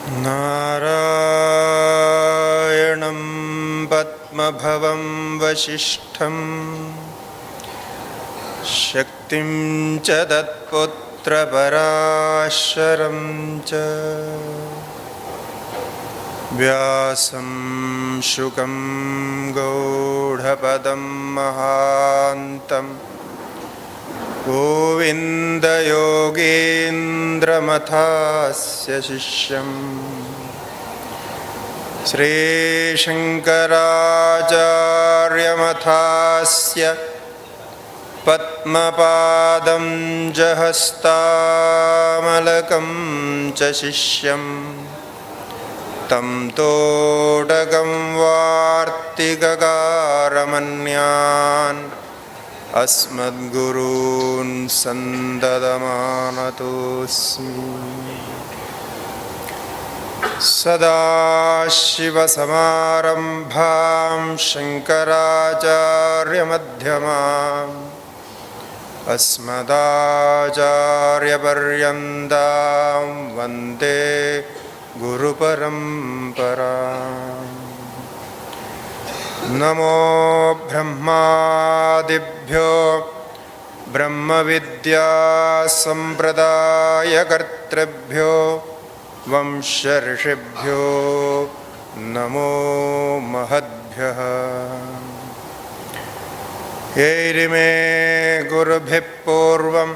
नारायणं पद्मभवं वसिष्ठं शक्तिं च तत्पुत्रपराशरं च व्यासं शुकं गौडपदं महान्तं गोविन्दयोगीन्द्रमथास्य शिष्यम् श्रीशङ्कराचार्यमथास्य पद्मपादं जहस्तामलकं च शिष्यं तं तोडगं वार्तिककारमन्यान् अस्मद्गुरून् सन्ददमानतोऽस्मि। सदाशिवसमारम्भां शङ्कराचार्यमध्यमाम् अस्मदाचार्यपर्यन्तां वन्दे गुरुपरम्पराम्। नमो ब्रह्मादिभ्यो ब्रह्मविद्यासम्प्रदायकर्तृभ्यो वंशऋषिभ्यो नमो महद्भ्यः। यैरिमे गुरुभिः पूर्वं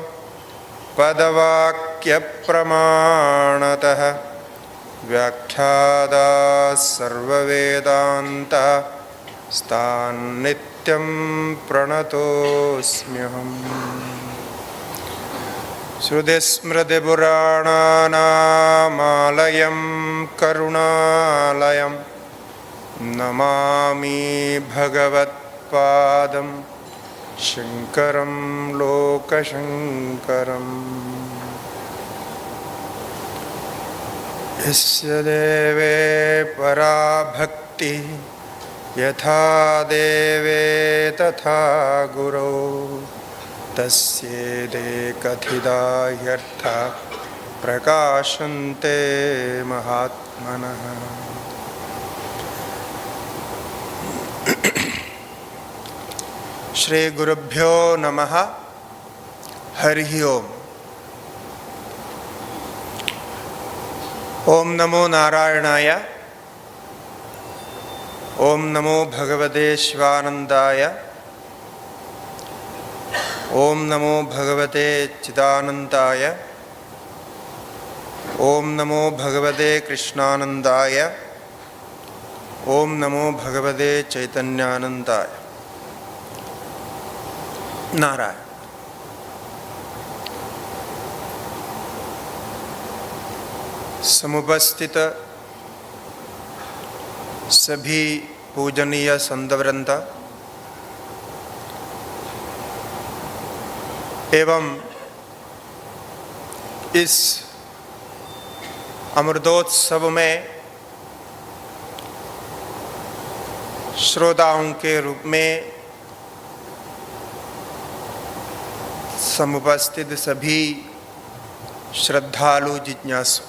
पदवाक्यप्रमाणतः व्याख्याताः सर्ववेदान्ताः तान्नित्यं प्रणतोऽस्म्यहम्। श्रुतिस्मृतिपुराणानामालयं करुणालयं नमामि भगवत्पादं शङ्करं लोकशङ्करम्। यस्य देवे परा भक्तिः यथा देवे तथा गुरो तस्येदे कथिता ह्यर्था प्रकाशन्ते महात्मनः। श्री गुरुभ्यो नमः। हरिः ओम। ओम नमो नारायणाय। ओम नमो भगवते शिवानंदाय। ओम नमो भगवते चिदानंदाय। ओम नमो भगवते कृष्णानंदाय। ओम नमो भगवते चैतन्यानंदाय। नारायण। समुपस्थित सभी पूजनीय संतवृंद एवं इस अमृतोत्सव में श्रोताओं के रूप में समुपस्थित सभी श्रद्धालु जिज्ञासु,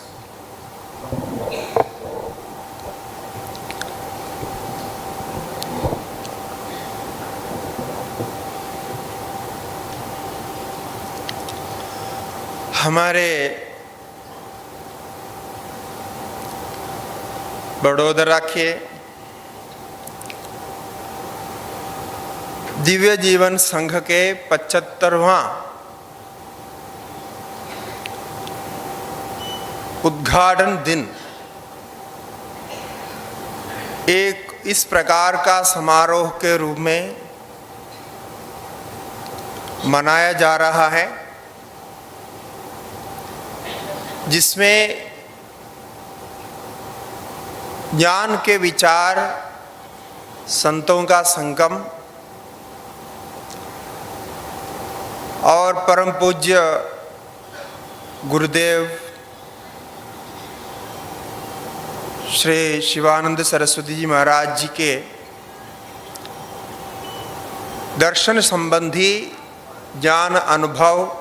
हमारे बड़ोदरा के दिव्य जीवन संघ के 75वां उद्घाटन दिन एक इस प्रकार का समारोह के रूप में मनाया जा रहा है, जिसमें ज्ञान के विचार, संतों का संगम और परम पूज्य गुरुदेव श्री शिवानंद सरस्वती जी महाराज जी के दर्शन संबंधी ज्ञान अनुभव,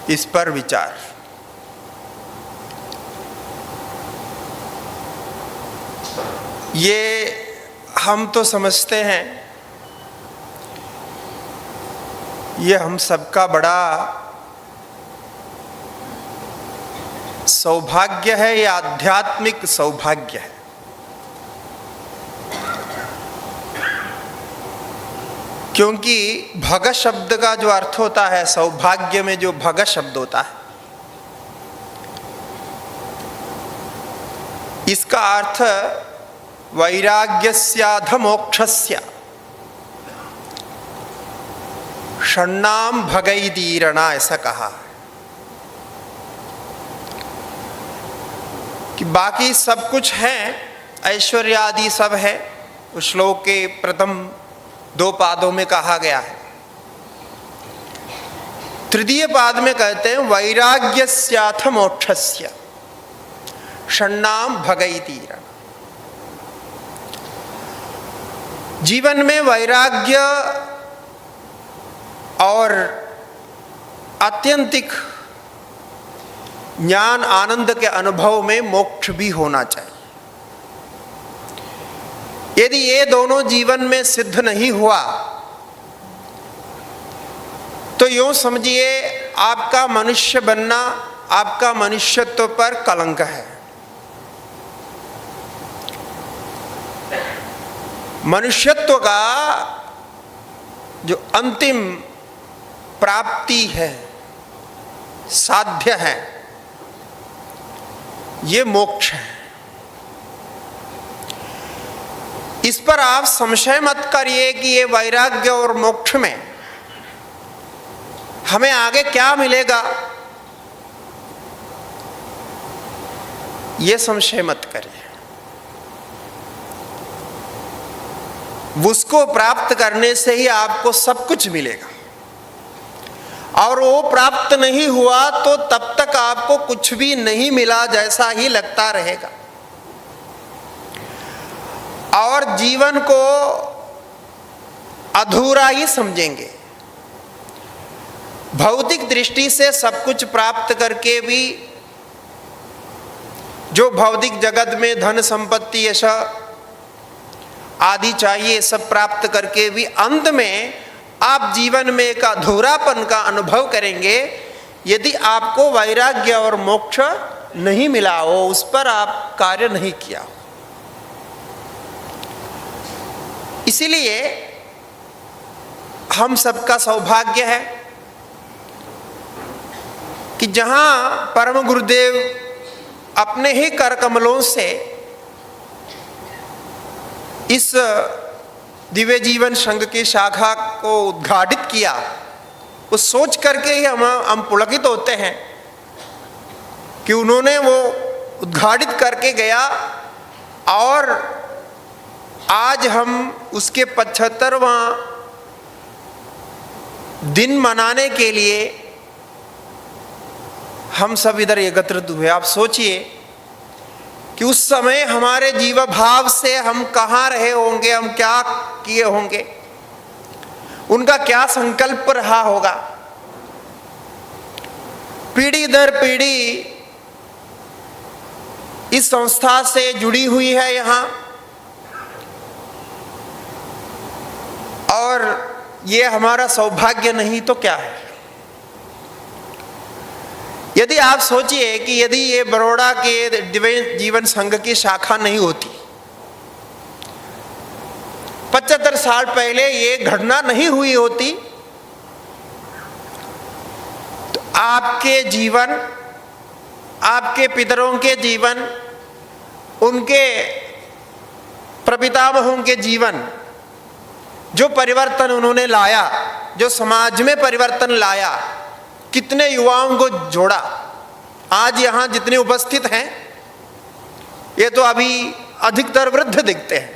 इस पर विचार। ये हम तो समझते हैं ये हम सबका बड़ा सौभाग्य है, ये आध्यात्मिक सौभाग्य है। क्योंकि भग शब्द का जो अर्थ होता है, सौभाग्य में जो भग शब्द होता है, इसका अर्थ वैराग्यस्याध मोक्षस्य षण्णाम भगैदीरणा, ऐसा कहा कि बाकी सब कुछ है, ऐश्वर्य आदि सब है, उस श्लोक के प्रथम 2 पादों में कहा गया है। तृतीय पाद में कहते हैं वैराग्यस्याथ मोक्षस्य षण्णाम भगैदीरणा। जीवन में वैराग्य और आत्यंतिक ज्ञान आनंद के अनुभव में मोक्ष भी होना चाहिए। यदि ये दोनों जीवन में सिद्ध नहीं हुआ तो यूं समझिए आपका मनुष्य बनना, आपका मनुष्यत्व पर कलंक है। मनुष्यत्व का जो अंतिम प्राप्ति है, साध्य है, ये मोक्ष है। इस पर आप संशय मत करिए कि ये वैराग्य और मोक्ष में हमें आगे क्या मिलेगा, ये संशय मत करिए। उसको प्राप्त करने से ही आपको सब कुछ मिलेगा, और वो प्राप्त नहीं हुआ तो तब तक आपको कुछ भी नहीं मिला जैसा ही लगता रहेगा, और जीवन को अधूरा ही समझेंगे। भौतिक दृष्टि से सब कुछ प्राप्त करके भी, जो भौतिक जगत में धन संपत्ति ऐसा आदि चाहिए, सब प्राप्त करके भी अंत में आप जीवन में एक अधूरापन का अनुभव करेंगे यदि आपको वैराग्य और मोक्ष नहीं मिला हो, उस पर आप कार्य नहीं किया हो। इसीलिए हम सबका सौभाग्य है कि जहां परम गुरुदेव अपने ही कर कमलों से इस दिव्य जीवन संघ की शाखा को उद्घाटित किया, वो सोच करके ही हम पुलकित होते हैं कि उन्होंने वो उद्घाटित करके गया, और आज हम उसके 75वां दिन मनाने के लिए हम सब इधर एकत्रित हुए। आप सोचिए कि उस समय हमारे जीव भाव से हम कहाँ रहे होंगे, हम क्या किए होंगे, उनका क्या संकल्प रहा होगा। पीढ़ी दर पीढ़ी इस संस्था से जुड़ी हुई है यहाँ, और ये हमारा सौभाग्य नहीं तो क्या है। यदि आप सोचिए कि यदि ये बड़ौदा के दिव्य जीवन संघ की शाखा नहीं होती, 75 साल पहले ये घटना नहीं हुई होती, तो आपके जीवन, आपके पितरों के जीवन, उनके प्रपितामहों के जीवन, जो परिवर्तन उन्होंने लाया, जो समाज में परिवर्तन लाया, कितने युवाओं को जोड़ा। आज यहाँ जितने उपस्थित हैं ये तो अभी अधिकतर वृद्ध दिखते हैं,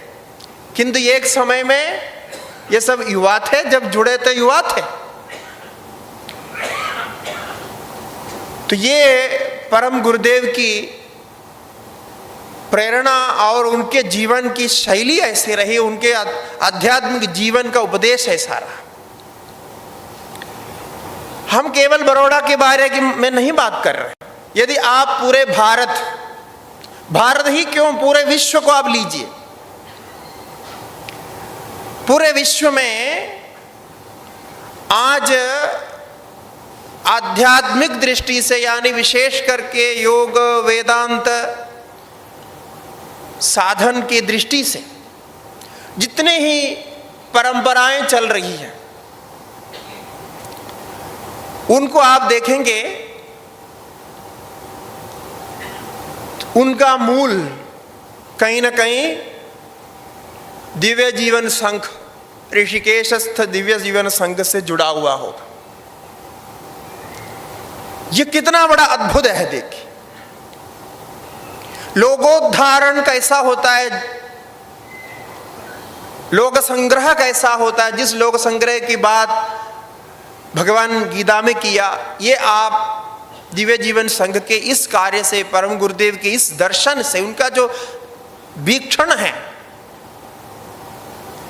किंतु एक समय में ये सब युवा थे, जब जुड़े थे युवा थे। तो ये परम गुरुदेव की प्रेरणा और उनके जीवन की शैली ऐसी रही, उनके आध्यात्मिक जीवन का उपदेश ऐसा रहा। हम केवल बड़ौदा के बारे में नहीं बात कर रहे। यदि आप पूरे भारत, भारत ही क्यों, पूरे विश्व को आप लीजिए, पूरे विश्व में आज आध्यात्मिक दृष्टि से, यानी विशेष करके योग वेदांत साधन की दृष्टि से जितने ही परंपराएं चल रही हैं, उनको आप देखेंगे, उनका मूल कहीं ना कहीं दिव्य जीवन संघ, ऋषिकेशस्थ दिव्य जीवन संघ से जुड़ा हुआ होगा। ये कितना बड़ा अद्भुत है, देखिए लोकोद्धारण कैसा होता है, लोक संग्रह कैसा होता है। जिस लोक संग्रह की बात भगवान गीता में किया, ये आप दिव्य जीवन संघ के इस कार्य से, परम गुरुदेव के इस दर्शन से, उनका जो वीक्षण है,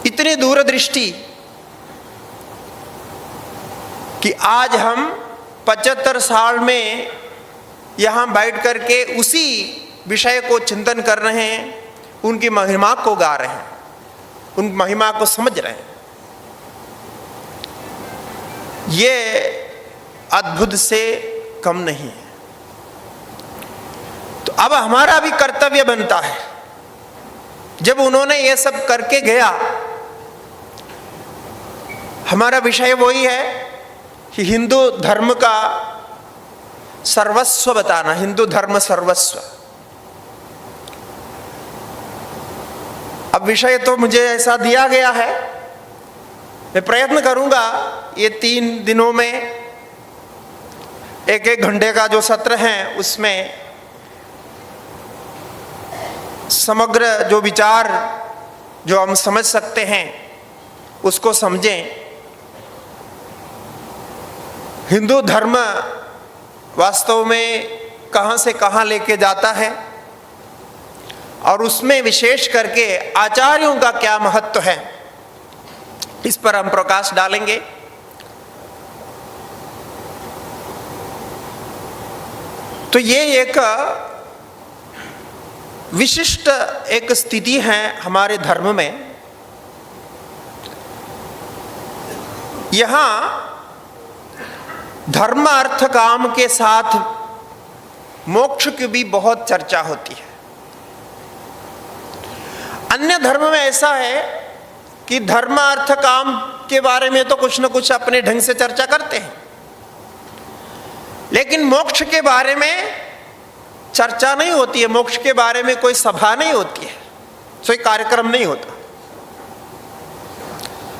इतनी दूरदृष्टि कि आज हम 75 साल में यहां बैठ करके उसी विषय को चिंतन कर रहे हैं, उनकी महिमा को गा रहे हैं, उन महिमा को समझ रहे हैं। ये अद्भुत से कम नहीं है। तो अब हमारा भी कर्तव्य बनता है, जब उन्होंने ये सब करके गया, हमारा विषय वही है कि हिंदू धर्म का सर्वस्व बताना, हिंदू धर्म सर्वस्व। अब विषय तो मुझे ऐसा दिया गया है, मैं प्रयत्न करूंगा ये 3 दिनों में 1-1 घंटे का जो सत्र है, उसमें समग्र जो विचार जो हम समझ सकते हैं उसको समझें। हिंदू धर्म वास्तव में कहाँ से कहाँ लेके जाता है, और उसमें विशेष करके आचार्यों का क्या महत्व है, इस पर हम प्रकाश डालेंगे। तो ये एक विशिष्ट एक स्थिति है हमारे धर्म में। यहां धर्म अर्थ काम के साथ मोक्ष की भी बहुत चर्चा होती है। अन्य धर्म में ऐसा है कि धर्म अर्थ काम के बारे में तो कुछ न कुछ अपने ढंग से चर्चा करते हैं, लेकिन मोक्ष के बारे में चर्चा नहीं होती है। मोक्ष के बारे में कोई सभा नहीं होती है, कोई कार्यक्रम नहीं होता।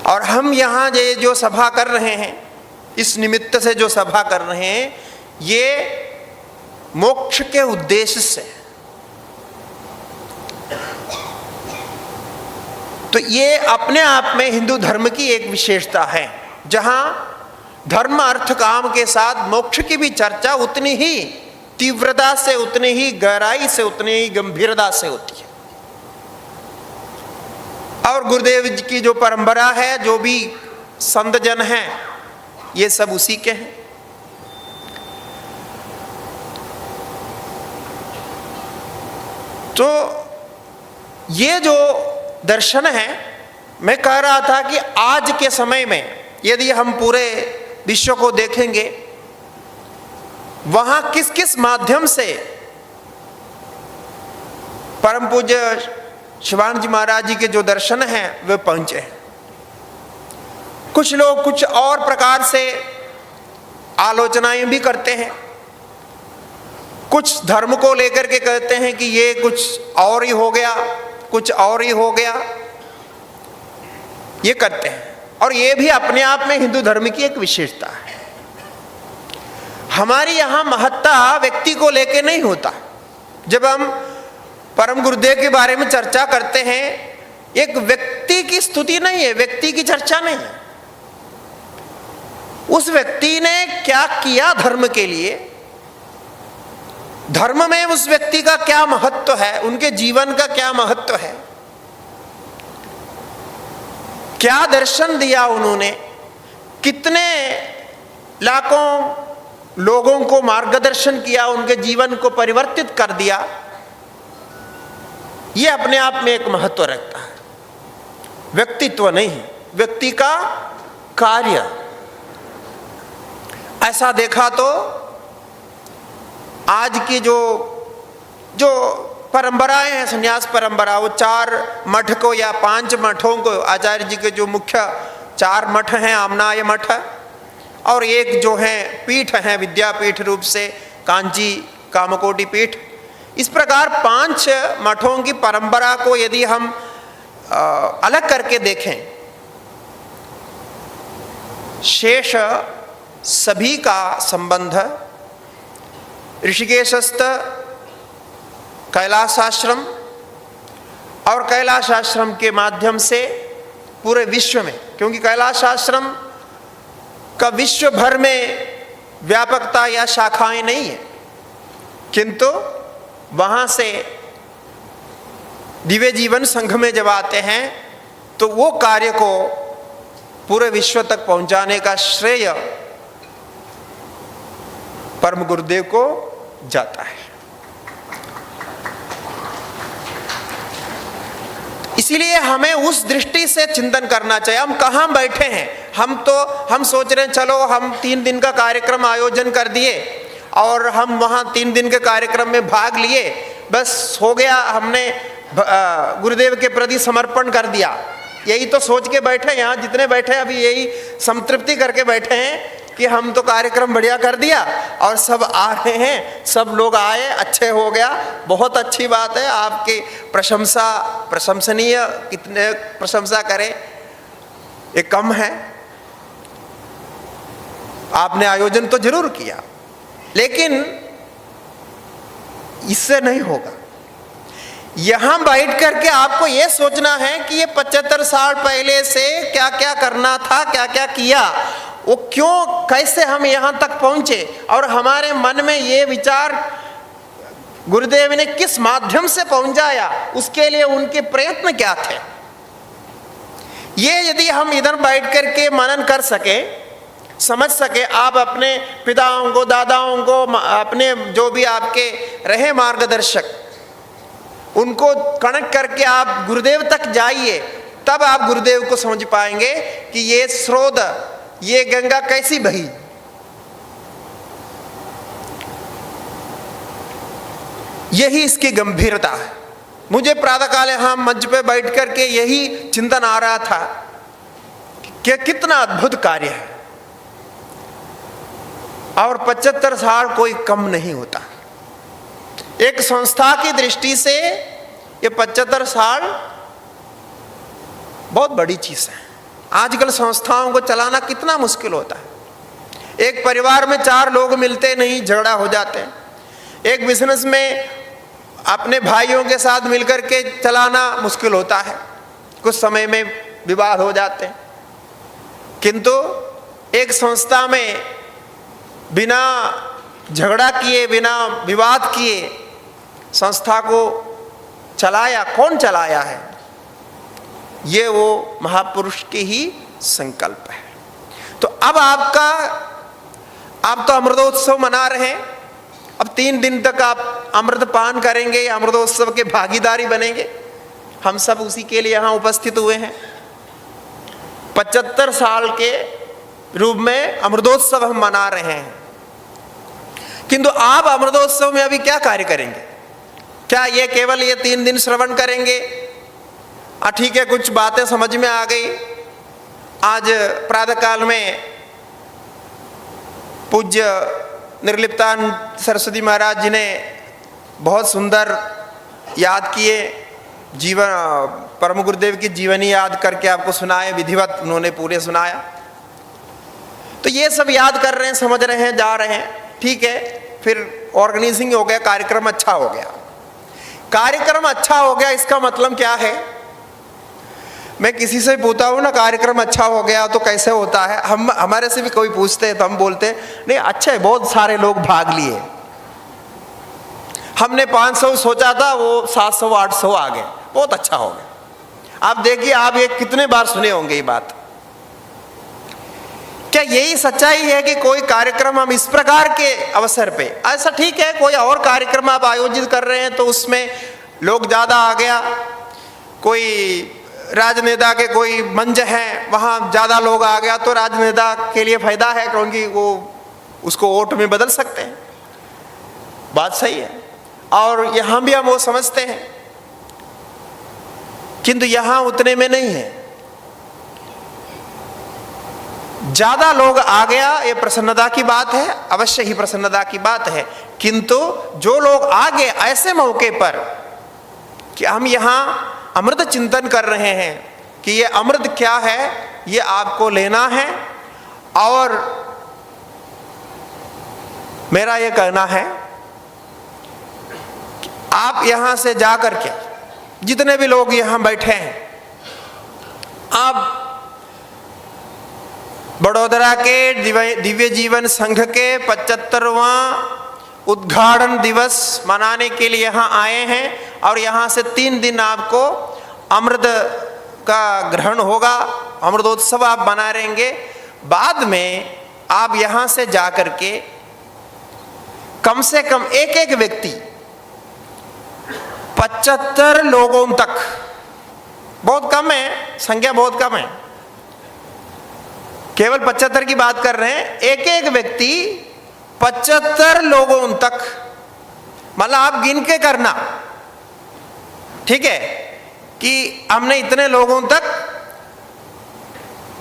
और हम यहाँ ये जो सभा कर रहे हैं, इस निमित्त से जो सभा कर रहे हैं, ये मोक्ष के उद्देश्य से। तो ये अपने आप में हिंदू धर्म की एक विशेषता है, जहां धर्म अर्थ काम के साथ मोक्ष की भी चर्चा उतनी ही तीव्रता से, उतनी ही गहराई से, उतनी ही गंभीरता से होती है। और गुरुदेव जी की जो परंपरा है, जो भी संत जन हैं, ये सब उसी के हैं। तो ये जो दर्शन है, मैं कह रहा था कि आज के समय में यदि हम पूरे विश्व को देखेंगे, वहां किस किस माध्यम से परम पूज्य शिवानंद जी महाराज जी के जो दर्शन हैं वे पहुंचे हैं। कुछ लोग कुछ और प्रकार से आलोचनाएं भी करते हैं, कुछ धर्म को लेकर के कहते हैं कि ये कुछ और ही हो गया, कुछ और ही हो गया, ये करते हैं। और ये भी अपने आप में हिंदू धर्म की एक विशेषता है। हमारी यहां महत्ता व्यक्ति को लेके नहीं होता। जब हम परम गुरुदेव के बारे में चर्चा करते हैं, एक व्यक्ति की स्तुति नहीं है, व्यक्ति की चर्चा नहीं है। उस व्यक्ति ने क्या किया धर्म के लिए, धर्म में उस व्यक्ति का क्या महत्व है, उनके जीवन का क्या महत्व है, क्या दर्शन दिया उन्होंने, कितने लाखों लोगों को मार्गदर्शन किया, उनके जीवन को परिवर्तित कर दिया, ये अपने आप में एक महत्व रखता है। व्यक्तित्व नहीं, व्यक्ति का कार्य। ऐसा देखा तो आज की जो परंपराएं हैं, संन्यास परंपरा, वो 4 मठ को या 5 मठों को, आचार्य जी के जो मुख्य 4 मठ हैं, आमनाय मठ और एक जो है पीठ हैं विद्यापीठ रूप से, कांची कामकोटि पीठ, इस प्रकार 5 मठों की परंपरा को यदि हम अलग करके देखें, शेष सभी का संबंध ऋषिकेशस्थ कैलाशाश्रम और कैलाशाश्रम के माध्यम से पूरे विश्व में, क्योंकि कैलाशाश्रम का विश्व भर में व्यापकता या शाखाएं नहीं है, किंतु वहां से दिव्य जीवन संघ में जब आते हैं तो वो कार्य को पूरे विश्व तक पहुंचाने का श्रेय परम गुरुदेव को जाता है। इसीलिए हमें उस दृष्टि से चिंतन करना चाहिए। हम कहाँ बैठे हैं, हम सोच रहे हैं चलो हम 3 दिन का कार्यक्रम आयोजन कर दिए और हम वहाँ 3 दिन के कार्यक्रम में भाग लिए, बस हो गया, हमने गुरुदेव के प्रति समर्पण कर दिया, यही तो सोच के बैठे। यहाँ जितने बैठे अभी यही संतृप्ति करके बैठे हैं कि हम तो कार्यक्रम बढ़िया कर दिया और सब आ रहे हैं, सब लोग आए, अच्छे हो गया, बहुत अच्छी बात है। आपकी प्रशंसनीय, कितने प्रशंसा करें, ये कम है। आपने आयोजन तो जरूर किया, लेकिन इससे नहीं होगा। यहां बैठ करके आपको यह सोचना है कि ये 75 साल पहले से क्या क्या करना था, क्या क्या किया, वो क्यों, कैसे हम यहां तक पहुंचे, और हमारे मन में ये विचार गुरुदेव ने किस माध्यम से पहुंचाया, उसके लिए उनके प्रयत्न क्या थे। ये यदि हम इधर बैठ करके मनन कर सके, समझ सके, आप अपने पिताओं को, दादाओं को, अपने जो भी आपके रहे मार्गदर्शक, उनको कनेक्ट करके आप गुरुदेव तक जाइए, तब आप गुरुदेव को समझ पाएंगे कि ये स्रोत, ये गंगा कैसी बही। यही इसकी गंभीरता है। मुझे प्रातःकाल यहां मंच पे बैठ करके यही चिंतन आ रहा था कि कितना अद्भुत कार्य है, और 75 साल कोई कम नहीं होता। एक संस्था की दृष्टि से ये 75 साल बहुत बड़ी चीज है। आजकल संस्थाओं को चलाना कितना मुश्किल होता है। एक परिवार में 4 लोग मिलते नहीं, झगड़ा हो जाते हैं। एक बिजनेस में अपने भाइयों के साथ मिलकर के चलाना मुश्किल होता है, कुछ समय में विवाद हो जाते हैं। किंतु एक संस्था में बिना झगड़ा किए, बिना विवाद किए संस्था को चलाया, कौन चलाया है? ये वो महापुरुष के ही संकल्प है। तो अब आप तो अमृतोत्सव मना रहे हैं, अब 3 दिन तक आप अमृतपान करेंगे, अमृतोत्सव के भागीदारी बनेंगे। हम सब उसी के लिए यहाँ उपस्थित हुए हैं। 75 साल के रूप में अमृतोत्सव हम मना रहे हैं, किंतु आप अमृतोत्सव में अभी क्या कार्य करेंगे? क्या ये केवल ये 3 दिन श्रवण करेंगे? ठीक है, कुछ बातें समझ में आ गई। आज प्रातःकाल में पूज्य निर्लिप्तानंद सरस्वती महाराज जी ने बहुत सुंदर याद किए, जीवन परम गुरुदेव की जीवनी याद करके आपको सुनाए, विधिवत उन्होंने पूरे सुनाया। तो ये सब याद कर रहे हैं, समझ रहे हैं, जा रहे हैं, ठीक है। फिर ऑर्गेनाइजिंग हो गया, कार्यक्रम अच्छा हो गया। कार्यक्रम अच्छा हो गया इसका मतलब क्या है? मैं किसी से पूछता हूँ ना, कार्यक्रम अच्छा हो गया तो कैसे होता है? हमारे से भी कोई पूछते हैं तो हम बोलते हैं नहीं, अच्छा है, बहुत सारे लोग भाग लिए। हमने 500 सोचा था, वो 700 800 आ गए, बहुत अच्छा हो गया। आप देखिए, आप ये कितने बार सुने होंगे ये बात। क्या यही सच्चाई है कि कोई कार्यक्रम हम इस प्रकार के अवसर पे, ऐसा ठीक है कोई और कार्यक्रम आप आयोजित कर रहे हैं तो उसमें लोग ज़्यादा आ गया, कोई राजनेता के कोई मंच है वहाँ ज़्यादा लोग आ गया तो राजनेता के लिए फायदा है, क्योंकि वो उसको वोट में बदल सकते हैं। बात सही है, और यहाँ भी हम वो समझते हैं, किंतु यहाँ उतने में नहीं है। ज्यादा लोग आ गया ये प्रसन्नता की बात है, अवश्य ही प्रसन्नता की बात है, किंतु जो लोग आ गए ऐसे मौके पर कि हम यहाँ अमृत चिंतन कर रहे हैं कि ये अमृत क्या है, ये आपको लेना है, और मेरा ये कहना है कि आप यहाँ से जा करके जितने भी लोग यहाँ बैठे हैं, आप बड़ौदरा के दिव्य जीवन संघ के 75वां उद्घाटन दिवस मनाने के लिए यहाँ आए हैं, और यहाँ से 3 दिन आपको अमृत का ग्रहण होगा, अमृतोत्सव आप बना रहेंगे। बाद में आप यहाँ से जाकर के कम से कम एक व्यक्ति 75 लोगों तक, बहुत कम है, संख्या बहुत कम है, केवल 75 की बात कर रहे हैं, एक व्यक्ति 75 लोगों तक, मतलब आप गिन के करना, ठीक है, कि हमने इतने लोगों तक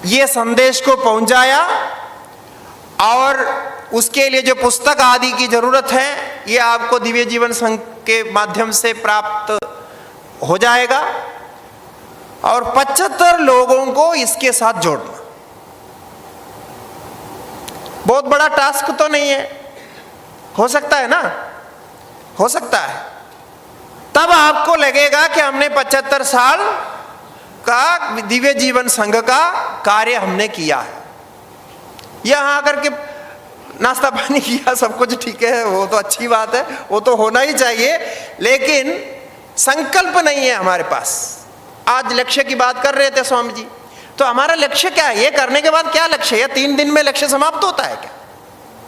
ये संदेश को पहुंचाया, और उसके लिए जो पुस्तक आदि की जरूरत है ये आपको दिव्य जीवन संघ के माध्यम से प्राप्त हो जाएगा, और 75 लोगों को इसके साथ जोड़ना बहुत बड़ा टास्क तो नहीं है, हो सकता है ना, हो सकता है। तब आपको लगेगा कि हमने 75 साल का दिव्य जीवन संघ का कार्य हमने किया है। यहाँ आकर के नाश्ता पानी किया, सब कुछ ठीक है, वो तो अच्छी बात है, वो तो होना ही चाहिए, लेकिन संकल्प नहीं है हमारे पास। आज लक्ष्य की बात कर रहे थे स्वामी जी, तो हमारा लक्ष्य क्या है, ये करने के बाद क्या लक्ष्य है? 3 दिन में लक्ष्य समाप्त होता है क्या?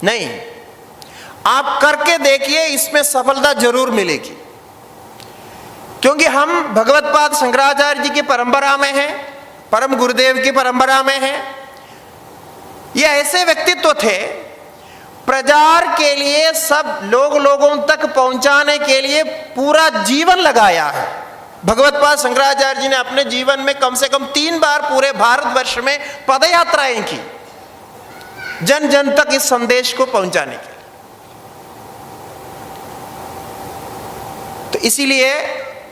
नहीं, आप करके देखिए, इसमें सफलता जरूर मिलेगी, क्योंकि हम भगवत्पाद शंकराचार्य जी की परंपरा में हैं, परम गुरुदेव की परंपरा में हैं। ये ऐसे व्यक्तित्व थे, प्रचार के लिए, सब लोगों तक पहुंचाने के लिए पूरा जीवन लगाया है। भगवत्पाद शंकराचार्य जी ने अपने जीवन में कम से कम 3 बार पूरे भारतवर्ष में पदयात्राएं की, जन जन तक इस संदेश को पहुंचाने के लिए। तो इसीलिए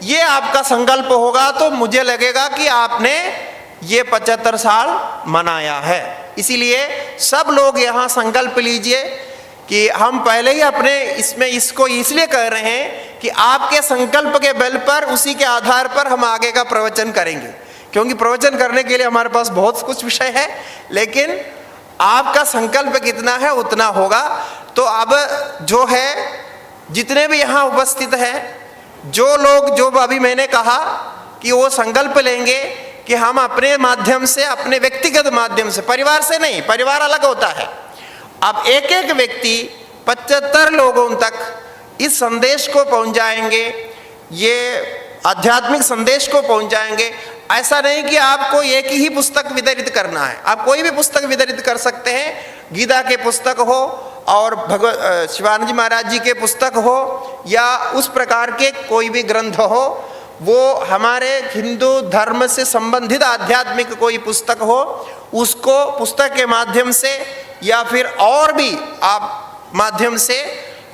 ये आपका संकल्प होगा तो मुझे लगेगा कि आपने ये 75 साल मनाया है। इसीलिए सब लोग यहाँ संकल्प लीजिए कि हम पहले ही अपने इसमें इसको इसलिए कह रहे हैं कि आपके संकल्प के बल पर, उसी के आधार पर हम आगे का प्रवचन करेंगे, क्योंकि प्रवचन करने के लिए हमारे पास बहुत कुछ विषय है, लेकिन आपका संकल्प कितना है उतना होगा। तो अब जो है, जितने भी यहाँ उपस्थित हैं, जो लोग, जो अभी मैंने कहा कि वो संकल्प लेंगे कि हम अपने माध्यम से, अपने व्यक्तिगत माध्यम से, परिवार से नहीं, परिवार अलग होता है, अब एक व्यक्ति 75 लोगों तक इस संदेश को पहुंचाएंगे, ये आध्यात्मिक संदेश को पहुंचाएंगे। ऐसा नहीं कि आपको एक ही पुस्तक वितरित करना है, आप कोई भी पुस्तक वितरित कर सकते हैं, गीता के पुस्तक हो और शिवानंद जी महाराज जी के पुस्तक हो, या उस प्रकार के कोई भी ग्रंथ हो, वो हमारे हिंदू धर्म से संबंधित आध्यात्मिक कोई पुस्तक हो, उसको पुस्तक के माध्यम से या फिर और भी आप माध्यम से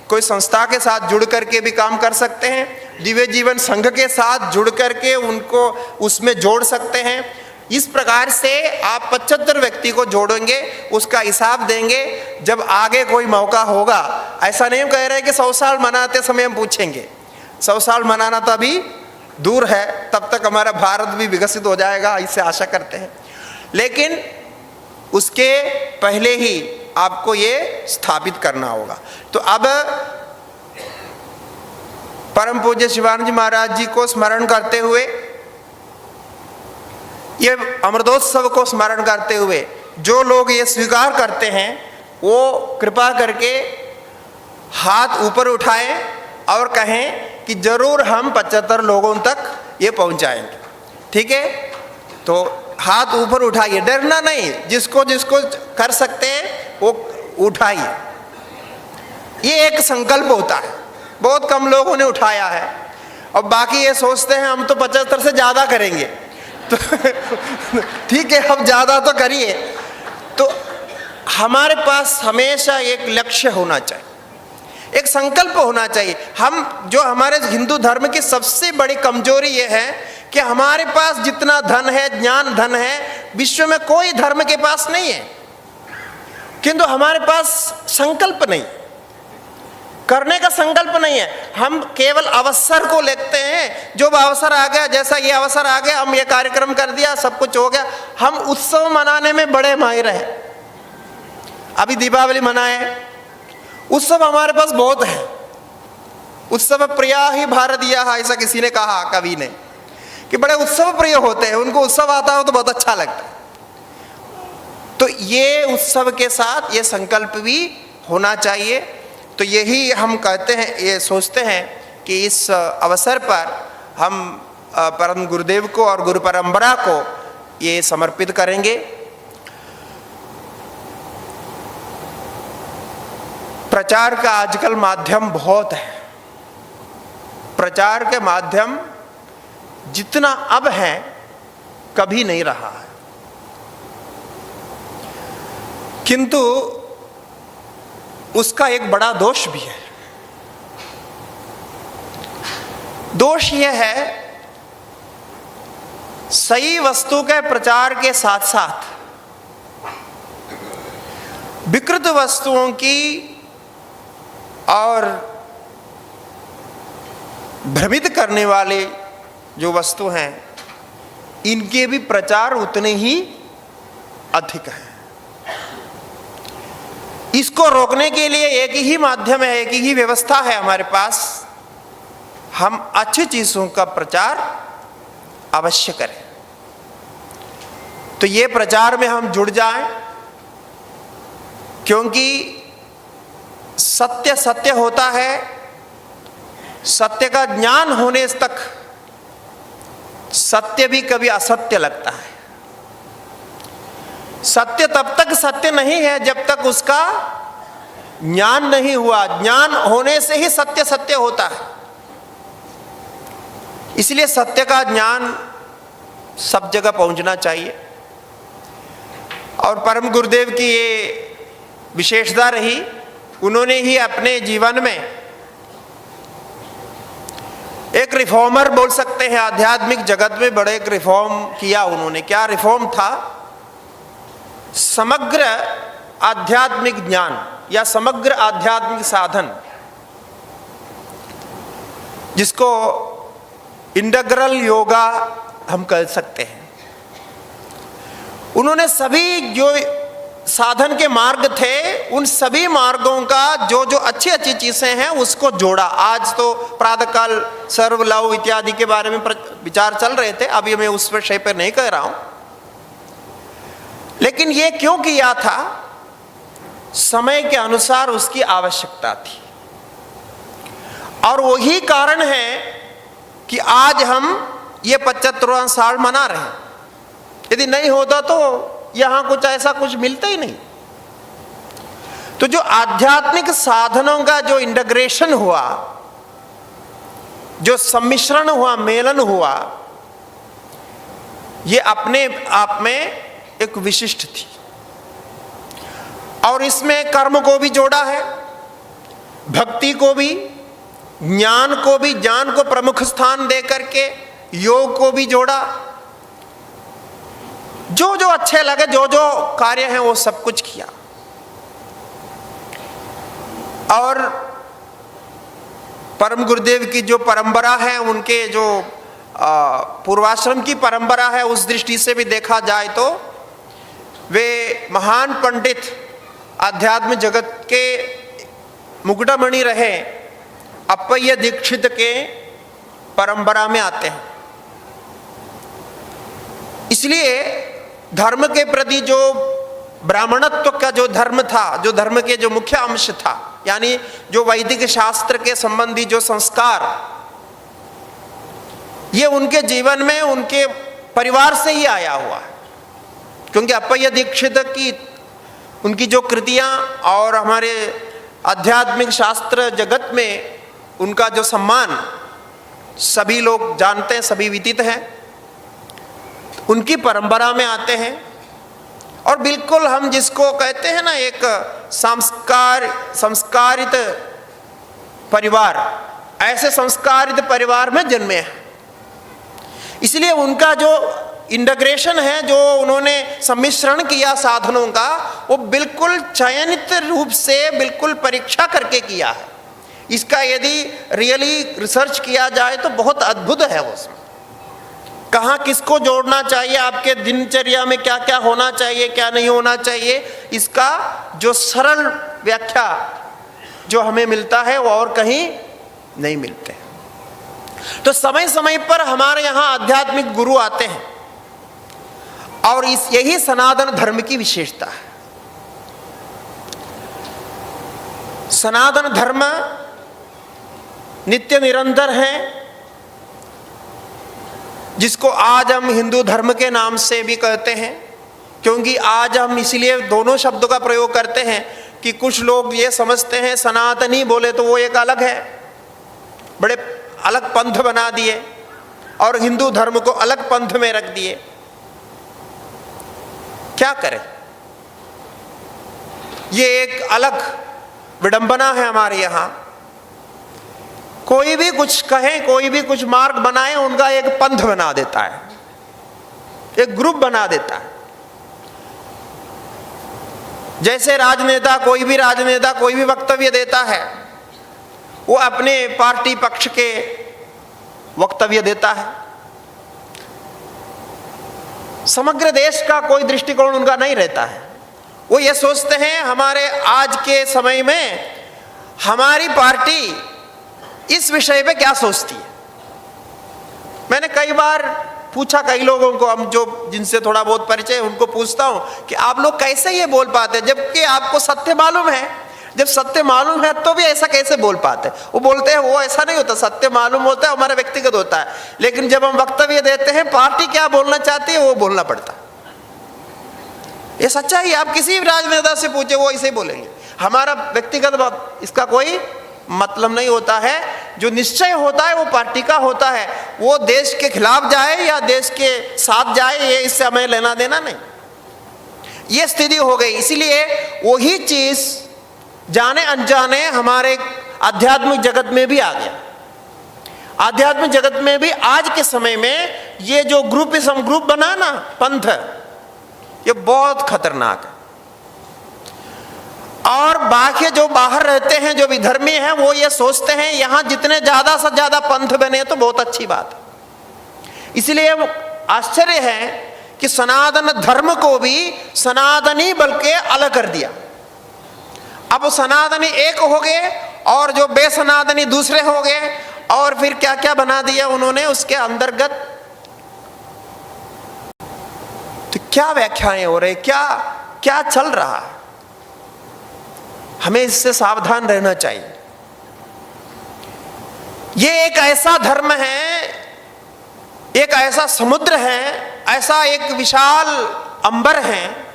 कोई संस्था के साथ जुड़ करके भी काम कर सकते हैं, दिव्य जीवन संघ के साथ जुड़ करके उनको उसमें जोड़ सकते हैं। इस प्रकार से आप 75 व्यक्ति को जोड़ेंगे, उसका हिसाब देंगे जब आगे कोई मौका होगा। ऐसा नहीं कह रहे कि 100 साल मनाते समय हम पूछेंगे, 100 साल मनाना तो अभी दूर है, तब तक हमारा भारत भी विकसित हो जाएगा, इससे आशा करते हैं, लेकिन उसके पहले ही आपको ये स्थापित करना होगा। तो अब परम पूज्य शिवानंद जी महाराज जी को स्मरण करते हुए, ये अमृतोत्सव को स्मरण करते हुए, जो लोग ये स्वीकार करते हैं वो कृपा करके हाथ ऊपर उठाएं और कहें कि जरूर हम 75 लोगों तक ये पहुंचाएंगे। ठीक है, तो हाथ ऊपर उठाइए, डरना नहीं, जिसको जिसको कर सकते हैं वो उठाइए। ये एक संकल्प होता है, बहुत कम लोगों ने उठाया है और बाकी ये सोचते हैं हम तो 75 से ज़्यादा करेंगे। तो ठीक है, अब ज़्यादा तो करिए। तो हमारे पास हमेशा एक लक्ष्य होना चाहिए, एक संकल्प होना चाहिए। हम जो हमारे हिंदू धर्म की सबसे बड़ी कमजोरी ये है कि हमारे पास जितना धन है, ज्ञान धन है, विश्व में कोई धर्म के पास नहीं है, किंतु हमारे पास संकल्प नहीं, करने का संकल्प नहीं है। हम केवल अवसर को लेते हैं, जो अवसर आ गया, जैसा ये अवसर आ गया हम ये कार्यक्रम कर दिया, सब कुछ हो गया। हम उत्सव मनाने में बड़े माहिर हैं। अभी दीपावली मनाए, उत्सव हमारे पास बहुत है। उत्सव प्रिया ही भारतीय, ऐसा किसी ने कहा, कवि ने, कि बड़े उत्सव प्रिय होते हैं, उनको उत्सव आता हो तो बहुत अच्छा लगता है। तो ये उत्सव के साथ ये संकल्प भी होना चाहिए। तो यही हम कहते हैं, ये सोचते हैं कि इस अवसर पर हम परम गुरुदेव को और गुरु परंपरा को ये समर्पित करेंगे। प्रचार का आजकल माध्यम बहुत है, प्रचार के माध्यम जितना अब है कभी नहीं रहा है, किंतु उसका एक बड़ा दोष भी है। दोष यह है, सही वस्तु के प्रचार के साथ साथ विकृत वस्तुओं की और भ्रमित करने वाले जो वस्तु हैं, इनके भी प्रचार उतने ही अधिक हैं। इसको रोकने के लिए एक ही माध्यम है, एक ही व्यवस्था है हमारे पास। हम अच्छी चीजों का प्रचार अवश्य करें। तो ये प्रचार में हम जुड़ जाएं, क्योंकि सत्य सत्य होता है। सत्य का ज्ञान होने तक सत्य भी कभी असत्य लगता है। सत्य तब तक सत्य नहीं है जब तक उसका ज्ञान नहीं हुआ। ज्ञान होने से ही सत्य सत्य होता है। इसलिए सत्य का ज्ञान सब जगह पहुंचना चाहिए। और परम गुरुदेव की ये विशेषता रही, उन्होंने ही अपने जीवन में एक रिफॉर्मर बोल सकते हैं, आध्यात्मिक जगत में बड़े एक रिफॉर्म किया उन्होंने। क्या रिफॉर्म था? समग्र आध्यात्मिक ज्ञान या समग्र आध्यात्मिक साधन, जिसको इंटीग्रल योगा हम कह सकते हैं। उन्होंने सभी जो साधन के मार्ग थे, उन सभी मार्गों का जो जो अच्छी अच्छी चीजें हैं उसको जोड़ा। आज तो प्रातःकाल सर्व लव इत्यादि के बारे में विचार चल रहे थे, अभी मैं उस विषय पर नहीं कह रहा हूं। लेकिन ये क्यों किया था? समय के अनुसार उसकी आवश्यकता थी। और वही कारण है कि आज हम ये 75वां साल मना रहे हैं। यदि नहीं होता तो यहां कुछ ऐसा कुछ मिलता ही नहीं। तो जो आध्यात्मिक साधनों का जो इंटीग्रेशन हुआ, जो सम्मिश्रण हुआ, मेलन हुआ, ये अपने आप में एक विशिष्ट थी। और इसमें कर्म को भी जोड़ा है, भक्ति को भी, ज्ञान को भी, ज्ञान को प्रमुख स्थान दे करके योग को भी जोड़ा। जो जो अच्छे लगे, जो जो कार्य हैं वो सब कुछ किया। और परम गुरुदेव की जो परंपरा है, उनके जो पूर्वाश्रम की परंपरा है, उस दृष्टि से भी देखा जाए तो वे महान पंडित, आध्यात्म जगत के मुकुटमणि रहे, अप्पय्य दीक्षित के परंपरा में आते हैं। इसलिए धर्म के प्रति जो ब्राह्मणत्व का जो धर्म था, जो धर्म के जो मुख्य अंश था, यानी जो वैदिक शास्त्र के संबंधी जो संस्कार, ये उनके जीवन में उनके परिवार से ही आया हुआ है। क्योंकि अप्पय्य दीक्षित की उनकी जो कृतियां और हमारे आध्यात्मिक शास्त्र जगत में उनका जो सम्मान सभी लोग जानते हैं, सभी विदित हैं, उनकी परंपरा में आते हैं। और बिल्कुल हम जिसको कहते हैं ना, एक संस्कारित परिवार, ऐसे संस्कारित परिवार में जन्मे हैं। इसलिए उनका जो इंटीग्रेशन है, जो उन्होंने सम्मिश्रण किया साधनों का, वो बिल्कुल चयनित रूप से बिल्कुल परीक्षा करके किया है। इसका यदि रियली रिसर्च किया जाए तो बहुत अद्भुत है। उसमें कहाँ किसको जोड़ना चाहिए, आपके दिनचर्या में क्या क्या होना चाहिए, क्या नहीं होना चाहिए, इसका जो सरल व्याख्या जो हमें मिलता है वो और कहीं नहीं मिलते। तो समय समय पर हमारे यहाँ आध्यात्मिक गुरु आते हैं और यही सनातन धर्म की विशेषता है। सनातन धर्म नित्य निरंतर है, जिसको आज हम हिंदू धर्म के नाम से भी कहते हैं। क्योंकि आज हम इसलिए दोनों शब्दों का प्रयोग करते हैं कि कुछ लोग ये समझते हैं सनातनी बोले तो वो एक अलग है, बड़े अलग पंथ बना दिए और हिंदू धर्म को अलग पंथ में रख दिए। क्या करें, ये एक अलग विडंबना है हमारे यहाँ। कोई भी कुछ कहे, कोई भी कुछ मार्ग बनाए, उनका एक पंथ बना देता है, एक ग्रुप बना देता है। जैसे राजनेता, कोई भी राजनेता कोई भी वक्तव्य देता है, वो अपने पार्टी पक्ष के वक्तव्य देता है। समग्र देश का कोई दृष्टिकोण उनका नहीं रहता है। वो ये सोचते हैं हमारे आज के समय में हमारी पार्टी इस विषय पे क्या सोचती है। मैंने कई बार पूछा, कई लोगों को, हम जो जिनसे थोड़ा बहुत परिचय उनको पूछता हूं कि आप लोग कैसे ये बोल पाते हैं, जबकि आपको सत्य मालूम है। जब सत्य मालूम है तो भी ऐसा कैसे बोल पाते हैं। वो बोलते हैं वो ऐसा नहीं होता, सत्य मालूम होता है, हमारा व्यक्तिगत होता है, लेकिन जब हम वक्तव्य देते हैं पार्टी क्या बोलना चाहती है वो बोलना पड़ता है। ये सच्चाई है। आप किसी भी राजनेता से पूछे वो ऐसे ही बोलेंगे। हमारा व्यक्तिगत इसका कोई मतलब नहीं होता है। जो निश्चय होता है वो पार्टी का होता है। वो देश के खिलाफ जाए या देश के साथ जाए, ये इससे हमें लेना देना नहीं। ये स्थिति हो गई। इसीलिए वही चीज जाने अनजाने हमारे आध्यात्मिक जगत में भी आ गया। आध्यात्मिक जगत में भी आज के समय में ये जो ग्रुपिज्म, ग्रुप बना ना, पंथ, ये बहुत खतरनाक है। और बाकी जो बाहर रहते हैं, जो विधर्मी हैं, वो ये सोचते हैं यहां जितने ज्यादा से ज्यादा पंथ बने तो बहुत अच्छी बात है। इसलिए आश्चर्य है कि सनातन धर्म को भी सनातनी बल्कि अलग कर दिया। अब सनातनी एक हो गए और जो बेसनातनी दूसरे हो गए, और फिर क्या क्या बना दिया उन्होंने उसके अंतर्गत। तो क्या व्याख्याएं हो रही, क्या क्या चल रहा है, हमें इससे सावधान रहना चाहिए। ये एक ऐसा धर्म है, एक ऐसा समुद्र है, ऐसा एक विशाल अंबर है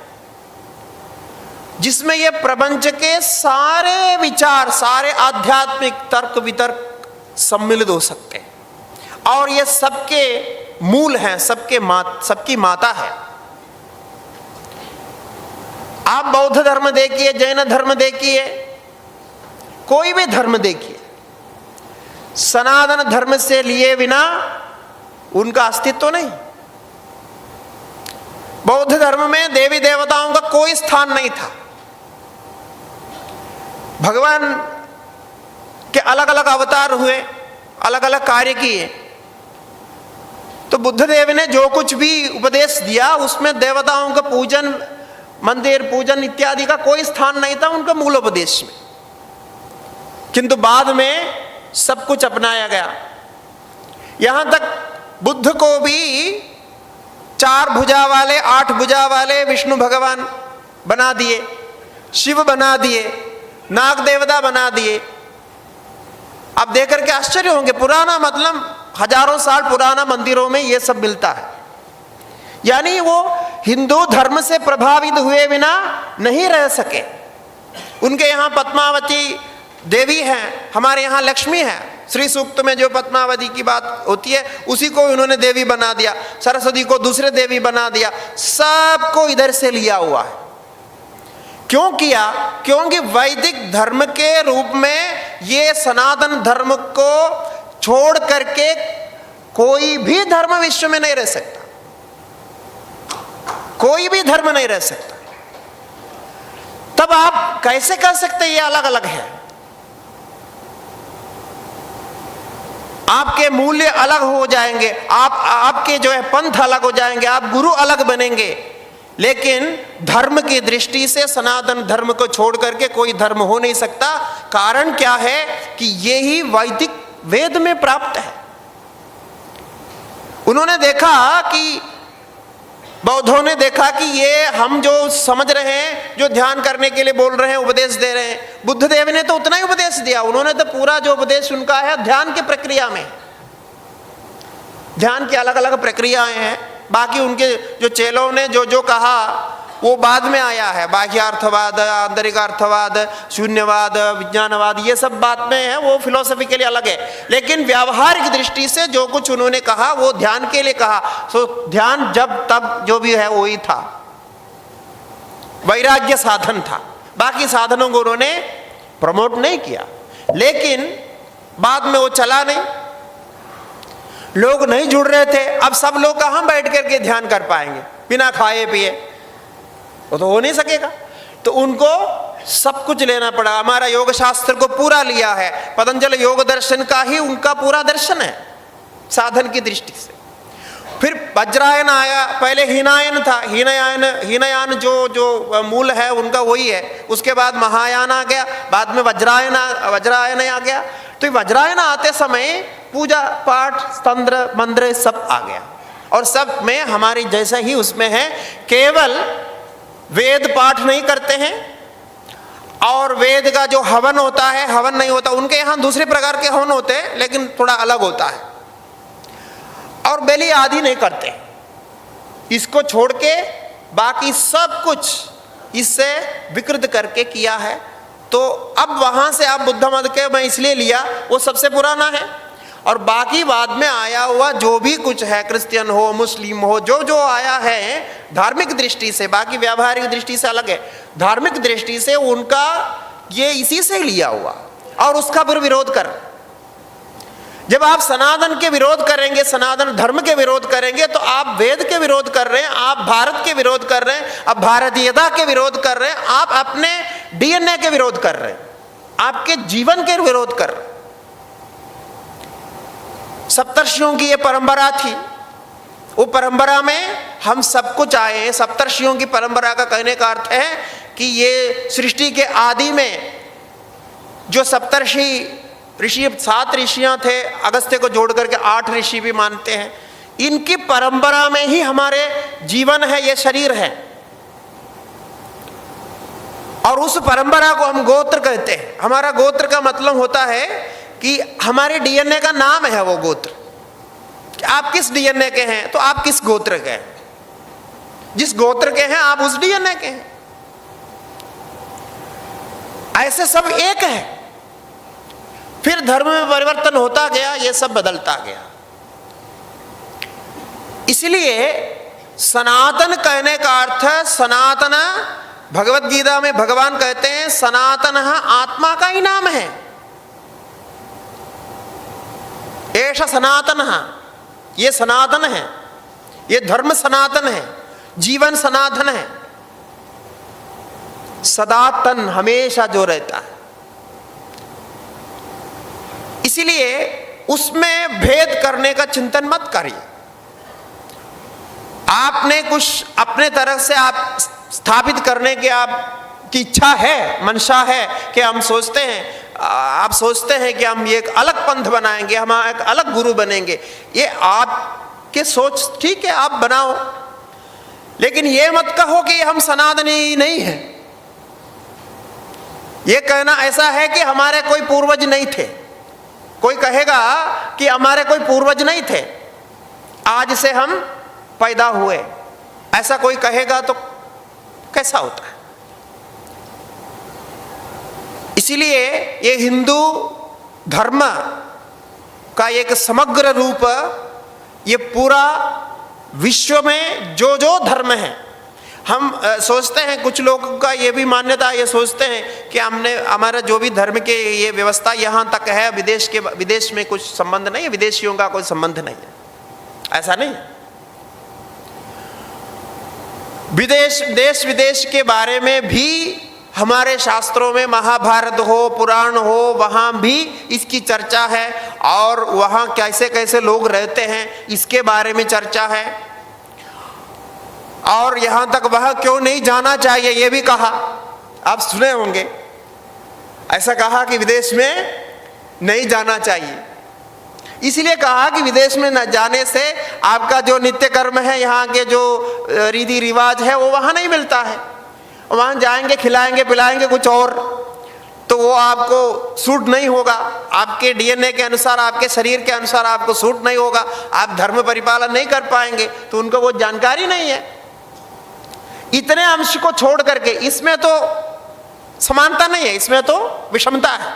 जिसमें ये प्रपंच के सारे विचार, सारे आध्यात्मिक तर्क वितर्क सम्मिलित हो सकते हैं। और ये सबके मूल हैं, सबकी माता है। आप बौद्ध धर्म देखिए, जैन धर्म देखिए, कोई भी धर्म देखिए, सनातन धर्म से लिए बिना उनका अस्तित्व नहीं। बौद्ध धर्म में देवी देवताओं का कोई स्थान नहीं था। भगवान के अलग अलग अवतार हुए, अलग अलग कार्य किए, तो बुद्ध देव ने जो कुछ भी उपदेश दिया उसमें देवताओं का पूजन, मंदिर पूजन इत्यादि का कोई स्थान नहीं था उनका मूल उपदेश में। किंतु बाद में सब कुछ अपनाया गया। यहां तक बुद्ध को भी 4 भुजा वाले, 8 भुजा वाले विष्णु भगवान बना दिए, शिव बना दिए, नाग देवता बना दिए। आप देख करके आश्चर्य होंगे। पुराना मतलब हजारों साल पुराना मंदिरों में ये सब मिलता है। यानी वो हिंदू धर्म से प्रभावित हुए बिना नहीं रह सके। उनके यहाँ पद्मावती देवी हैं, हमारे यहाँ लक्ष्मी है। श्री सूक्त में जो पद्मावती की बात होती है उसी को उन्होंने देवी बना दिया, सरस्वती को दूसरे देवी बना दिया, सबको इधर से लिया हुआ है। क्यों किया? क्योंकि वैदिक धर्म के रूप में ये सनातन धर्म को छोड़ करके कोई भी धर्म विश्व में नहीं रह सकता, कोई भी धर्म नहीं रह सकता। तब आप कैसे कर सकते ये अलग अलग है? आपके मूल्य अलग हो जाएंगे, आपके जो है पंथ अलग हो जाएंगे, आप गुरु अलग बनेंगे, लेकिन धर्म की दृष्टि से सनातन धर्म को छोड़ करके कोई धर्म हो नहीं सकता। कारण क्या है कि यही वैदिक वेद में प्राप्त है। उन्होंने देखा कि बौद्धों ने देखा कि ये हम जो समझ रहे हैं, जो ध्यान करने के लिए बोल रहे हैं, उपदेश दे रहे हैं, बुद्ध देव ने तो उतना ही उपदेश दिया। उन्होंने तो पूरा जो उपदेश उनका है ध्यान की प्रक्रिया में, ध्यान की अलग अलग प्रक्रियाएं हैं। बाकी उनके जो चेलों ने जो जो कहा वो बाद में आया है। बाह्यार्थवाद, आंतरिकार्थवाद, शून्यवाद, विज्ञानवाद, ये सब बात में है, वो फिलोसफी के लिए अलग है। लेकिन व्यावहारिक दृष्टि से जो कुछ उन्होंने कहा वो ध्यान के लिए कहा। सो ध्यान जब तब जो भी है वही था, वैराग्य साधन था। बाकी साधनों को उन्होंने प्रमोट नहीं किया। लेकिन बाद में वो चला नहीं, लोग नहीं जुड़ रहे थे। अब सब लोग कहाँ बैठ करके ध्यान कर पाएंगे बिना खाए पिए? वो तो हो नहीं सकेगा। तो उनको सब कुछ लेना पड़ा। हमारा योग शास्त्र को पूरा लिया है, पतंजलि योग दर्शन का ही उनका पूरा दर्शन है साधन की दृष्टि से। फिर वज्रायन आया, पहले हीनायन था, हीनयान जो मूल है उनका वही है। उसके बाद महायान आ गया, बाद में वज्रायन आ गया। तो वज्रायन आते समय पूजा पाठ तंत्र मंत्र सब आ गया, और सब में हमारी जैसा ही उसमें है। केवल वेद पाठ नहीं करते हैं, और वेद का जो हवन होता है, हवन नहीं होता। उनके यहाँ दूसरे प्रकार के हवन होते हैं, लेकिन थोड़ा अलग होता है। और बलि आदि नहीं करते। इसको छोड़ के बाकी सब कुछ इससे विकृत करके किया है। तो अब वहां से आप बुद्ध मत के मैं इसलिए लिया, वो सबसे पुराना है। और बाकी बाद में आया हुआ जो भी कुछ है, क्रिश्चियन हो, मुस्लिम हो, जो जो आया है धार्मिक दृष्टि से, बाकी व्यावहारिक दृष्टि से अलग है। धार्मिक दृष्टि से उनका ये इसी से लिया हुआ, और उसका फिर विरोध कर। जब आप सनातन के विरोध करेंगे, सनातन धर्म के विरोध करेंगे, तो आप वेद के विरोध कर रहे हैं, आप भारत के विरोध कर रहे हैं, आप भारतीयता के विरोध कर रहे हैं, आप अपने डीएनए के विरोध कर रहे हैं, आपके जीवन के विरोध कर रहे हैं। सप्तर्षियों की ये परंपरा थी, वो परंपरा में हम सब कुछ आए हैं। सप्तर्षियों की परंपरा का कहने का अर्थ है कि ये सृष्टि के आदि में जो सप्तर्षि ऋषि, 7 ऋषियां थे, अगस्त्य को जोड़ करके 8 ऋषि भी मानते हैं। इनकी परंपरा में ही हमारे जीवन है, ये शरीर है, और उस परंपरा को हम गोत्र कहते हैं। हमारा गोत्र का मतलब होता है कि हमारे डीएनए का नाम है वो गोत्र। आप किस डीएनए के हैं, तो आप किस गोत्र के हैं, जिस गोत्र के हैं आप उस डीएनए के हैं। ऐसे सब एक है। फिर धर्म में परिवर्तन होता गया, ये सब बदलता गया। इसलिए सनातन कहने का अर्थ है, सनातन, भगवत गीता में भगवान कहते हैं सनातन आत्मा का ही नाम है। ऐसा सनातन, ये सनातन है, ये धर्म सनातन है, जीवन सनातन है, सदातन हमेशा जो रहता है। इसीलिए उसमें भेद करने का चिंतन मत करिए। आपने कुछ अपने तरफ से आप स्थापित करने की आपकी इच्छा है, मंशा है कि हम सोचते हैं, आप सोचते हैं कि हम ये एक अलग पंथ बनाएंगे, हम एक अलग गुरु बनेंगे। ये आपके सोच ठीक है, आप बनाओ, लेकिन ये मत कहो कि हम सनातनी नहीं है। ये कहना ऐसा है कि हमारे कोई पूर्वज नहीं थे, कोई कहेगा कि हमारे कोई पूर्वज नहीं थे, आज से हम पैदा हुए, ऐसा कोई कहेगा तो कैसा होता है? इसीलिए ये हिंदू धर्म का एक समग्र रूप, ये पूरा विश्व में जो जो धर्म है, हम सोचते हैं, कुछ लोगों का ये भी मान्यता, ये सोचते हैं कि हमारा जो भी धर्म के ये व्यवस्था यहाँ तक है, विदेश में कुछ संबंध नहीं है, विदेशियों का कोई संबंध नहीं है। ऐसा नहीं है। देश विदेश के बारे में भी हमारे शास्त्रों में, महाभारत हो, पुराण हो, वहाँ भी इसकी चर्चा है, और वहाँ कैसे कैसे लोग रहते हैं इसके बारे में चर्चा है। और यहाँ तक वह क्यों नहीं जाना चाहिए ये भी कहा, आप सुने होंगे, ऐसा कहा कि विदेश में नहीं जाना चाहिए। इसलिए कहा कि विदेश में न जाने से आपका जो नित्य कर्म है, यहाँ के जो रीति रिवाज है, वो वहाँ नहीं मिलता है। वहाँ जाएंगे, खिलाएंगे पिलाएंगे कुछ और, तो वो आपको सूट नहीं होगा, आपके डीएनए के अनुसार, आपके शरीर के अनुसार आपको सूट नहीं होगा, आप धर्म परिपालन नहीं कर पाएंगे, तो उनको वो जानकारी नहीं है। इतने अंश को छोड़ करके, इसमें तो समानता नहीं है, इसमें तो विषमता है,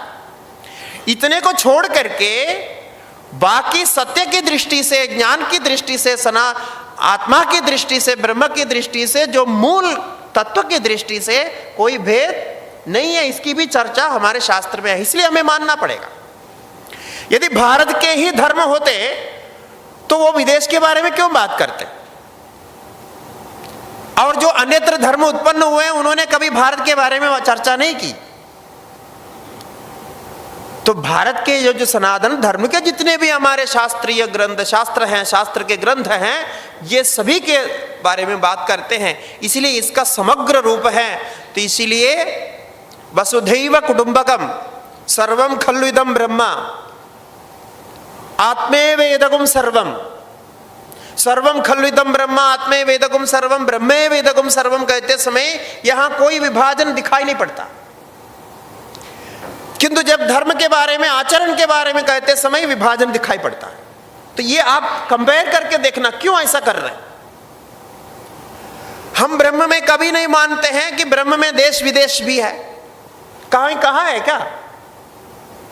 इतने को छोड़ करके बाकी सत्य की दृष्टि से, ज्ञान की दृष्टि से, आत्मा की दृष्टि से, ब्रह्म की दृष्टि से, जो मूल तत्व की दृष्टि से कोई भेद नहीं है, इसकी भी चर्चा हमारे शास्त्र में है। इसलिए हमें मानना पड़ेगा। यदि भारत के ही धर्म होते तो वो विदेश के बारे में क्यों बात करते? और जो अन्यत्र धर्म उत्पन्न हुए उन्होंने कभी भारत के बारे में चर्चा नहीं की। तो भारत के जो सनातन धर्म के जितने भी हमारे शास्त्रीय ग्रंथ, शास्त्र हैं, शास्त्र के ग्रंथ हैं, ये सभी के बारे में बात करते हैं। इसलिए इसका समग्र रूप है। तो इसीलिए वसुधैव कुटुंबकम सर्वम खलु इदं ब्रह्म आत्मेवेदकम सर्वम, सर्वम खलु इदं ब्रह्म आत्मेवेदकम सर्वम, ब्रह्मेवेदकम सर्वम कहते समय यहां कोई विभाजन दिखाई नहीं पड़ता। किंतु जब धर्म के बारे में, आचरण के बारे में कहते समय विभाजन दिखाई पड़ता है। तो ये आप कंपेयर करके देखना, क्यों ऐसा कर रहे हैं। हम ब्रह्म में कभी नहीं मानते हैं कि ब्रह्म में देश विदेश भी है। कहा है क्या?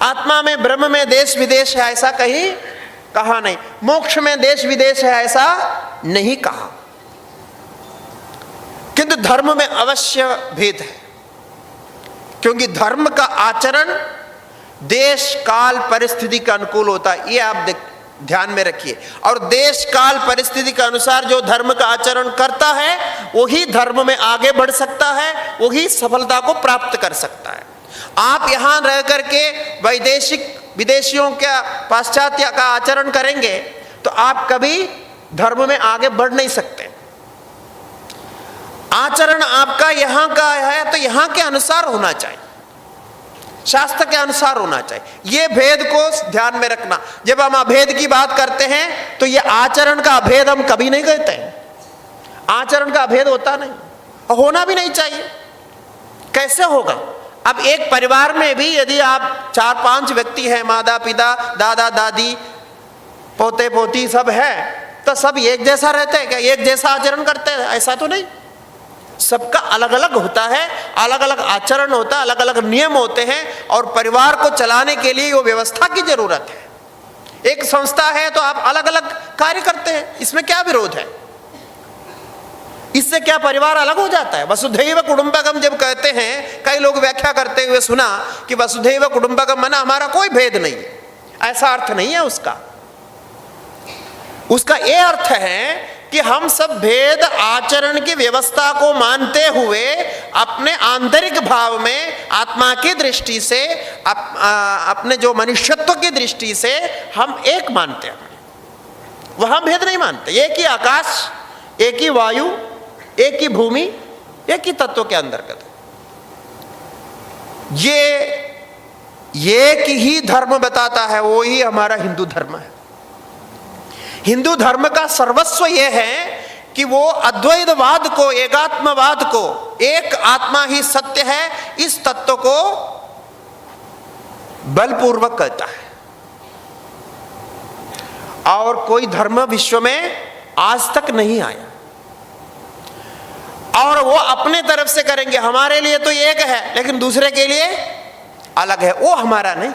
आत्मा में, ब्रह्म में देश विदेश है, ऐसा कहीं कहा नहीं। मोक्ष में देश विदेश है, ऐसा नहीं कहा। किंतु धर्म में अवश्य भेद है, क्योंकि धर्म का आचरण देश काल परिस्थिति के अनुकूल होता है। ये आप ध्यान में रखिए। और देश काल परिस्थिति के अनुसार जो धर्म का आचरण करता है वही धर्म में आगे बढ़ सकता है, वही सफलता को प्राप्त कर सकता है। आप यहां रह करके विदेशियों का, पाश्चात्य का आचरण करेंगे तो आप कभी धर्म में आगे बढ़ नहीं सकते। आचरण आपका यहां का है तो यहां के अनुसार होना चाहिए, शास्त्र के अनुसार होना चाहिए। ये भेद को ध्यान में रखना। जब हम अभेद की बात करते हैं तो ये आचरण का अभेद हम कभी नहीं कहते हैं। आचरण का अभेद होता नहीं, होना भी नहीं चाहिए। कैसे होगा? अब एक परिवार में भी यदि आप 4-5 व्यक्ति हैं, माता पिता, दादा दादी, पोते पोती सब है, तो सब एक जैसा रहते हैं क्या? एक जैसा आचरण करते हैं? ऐसा तो नहीं। सबका अलग अलग होता है, अलग अलग आचरण होता है, अलग अलग नियम होते हैं, और परिवार को चलाने के लिए वो व्यवस्था की जरूरत है। एक संस्था है तो आप अलग अलग कार्य करते हैं, इसमें क्या विरोध है? इससे क्या परिवार अलग हो जाता है? वसुधैव कुटुंबकम जब कहते हैं, कई लोग व्याख्या करते हुए सुना कि वसुधैव कुटुंबकम माना हमारा कोई भेद नहीं है, ऐसा अर्थ नहीं है उसका। उसका ये अर्थ है कि हम सब भेद आचरण की व्यवस्था को मानते हुए अपने आंतरिक भाव में, आत्मा की दृष्टि से, अपने जो मनुष्यत्व की दृष्टि से हम एक मानते हैं, वहां भेद नहीं मानते। एक ही आकाश, एक ही वायु, एक ही भूमि, एक ही तत्व के अंतर्गत। ये एक ही धर्म बताता है, वो ही हमारा हिंदू धर्म है। हिंदू धर्म का सर्वस्व यह है कि वो अद्वैतवाद को, एकात्मवाद को, एक आत्मा ही सत्य है, इस तत्व को बलपूर्वक कहता है। और कोई धर्म विश्व में आज तक नहीं आया। और वो अपने तरफ से करेंगे, हमारे लिए तो एक है लेकिन दूसरे के लिए अलग है, वो हमारा नहीं।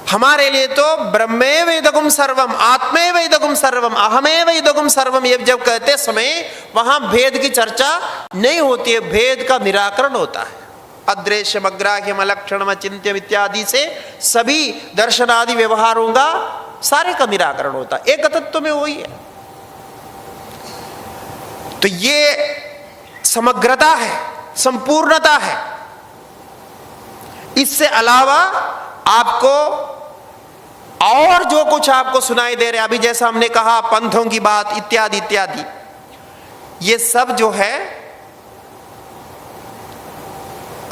हमारे लिए तो ब्रह्मेव इदगुम सर्वम, आत्मेव इदगुम सर्वम, अहमेव इदगुम सर्वम, ये जब कहते समय वहां भेद की चर्चा नहीं होती है, भेद का निराकरण होता है। अदृश्यम अग्राह्यम अलक्षणम अचिंत्यम इत्यादि से सभी दर्शनादि व्यवहारों का सारे का निराकरण होता है, एक तत्व में वही है। तो ये समग्रता है, संपूर्णता है। इससे अलावा आपको और जो कुछ आपको सुनाई दे रहा है, अभी जैसा हमने कहा पंथों की बात इत्यादि इत्यादि, ये सब जो है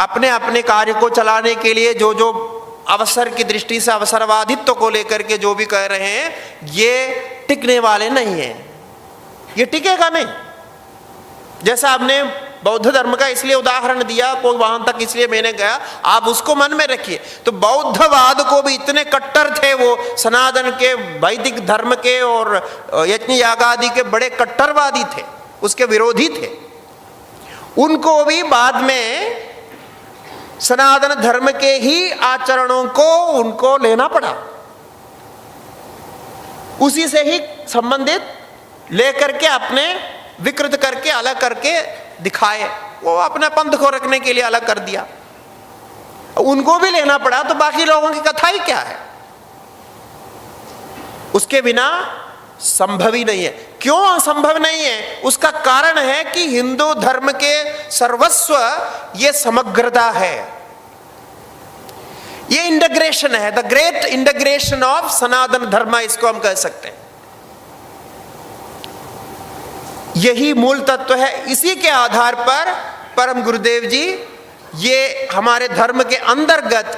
अपने अपने कार्य को चलाने के लिए जो जो अवसर की दृष्टि से अवसरवादित्व को लेकर के जो भी कह रहे हैं, ये टिकने वाले नहीं है, ये टिकेगा नहीं। जैसा आपने बौद्ध धर्म का इसलिए उदाहरण दिया, कोई वहां तक इसलिए मैंने गया, आप उसको मन में रखिए। तो बौद्धवाद को भी इतने कट्टर थे वो, सनातन के वैदिक धर्म के और यज्ञ यागादि के बड़े कट्टरवादी थे, उसके विरोधी थे। उनको भी बाद में सनातन धर्म के ही आचरणों को उनको लेना पड़ा, उसी से ही संबंधित लेकर के अपने विकृत करके अलग करके दिखाए, वो अपने पंथ को रखने के लिए अलग कर दिया, उनको भी लेना पड़ा। तो बाकी लोगों की कथा ही क्या है, उसके बिना संभव ही नहीं है। क्यों असंभव नहीं है? उसका कारण है कि हिंदू धर्म के सर्वस्व ये समग्रता है, ये इंटीग्रेशन है, the great integration of Sanatan धर्म, इसको हम कह सकते हैं। यही मूल तत्व है। इसी के आधार पर परम गुरुदेव जी ये हमारे धर्म के अंतर्गत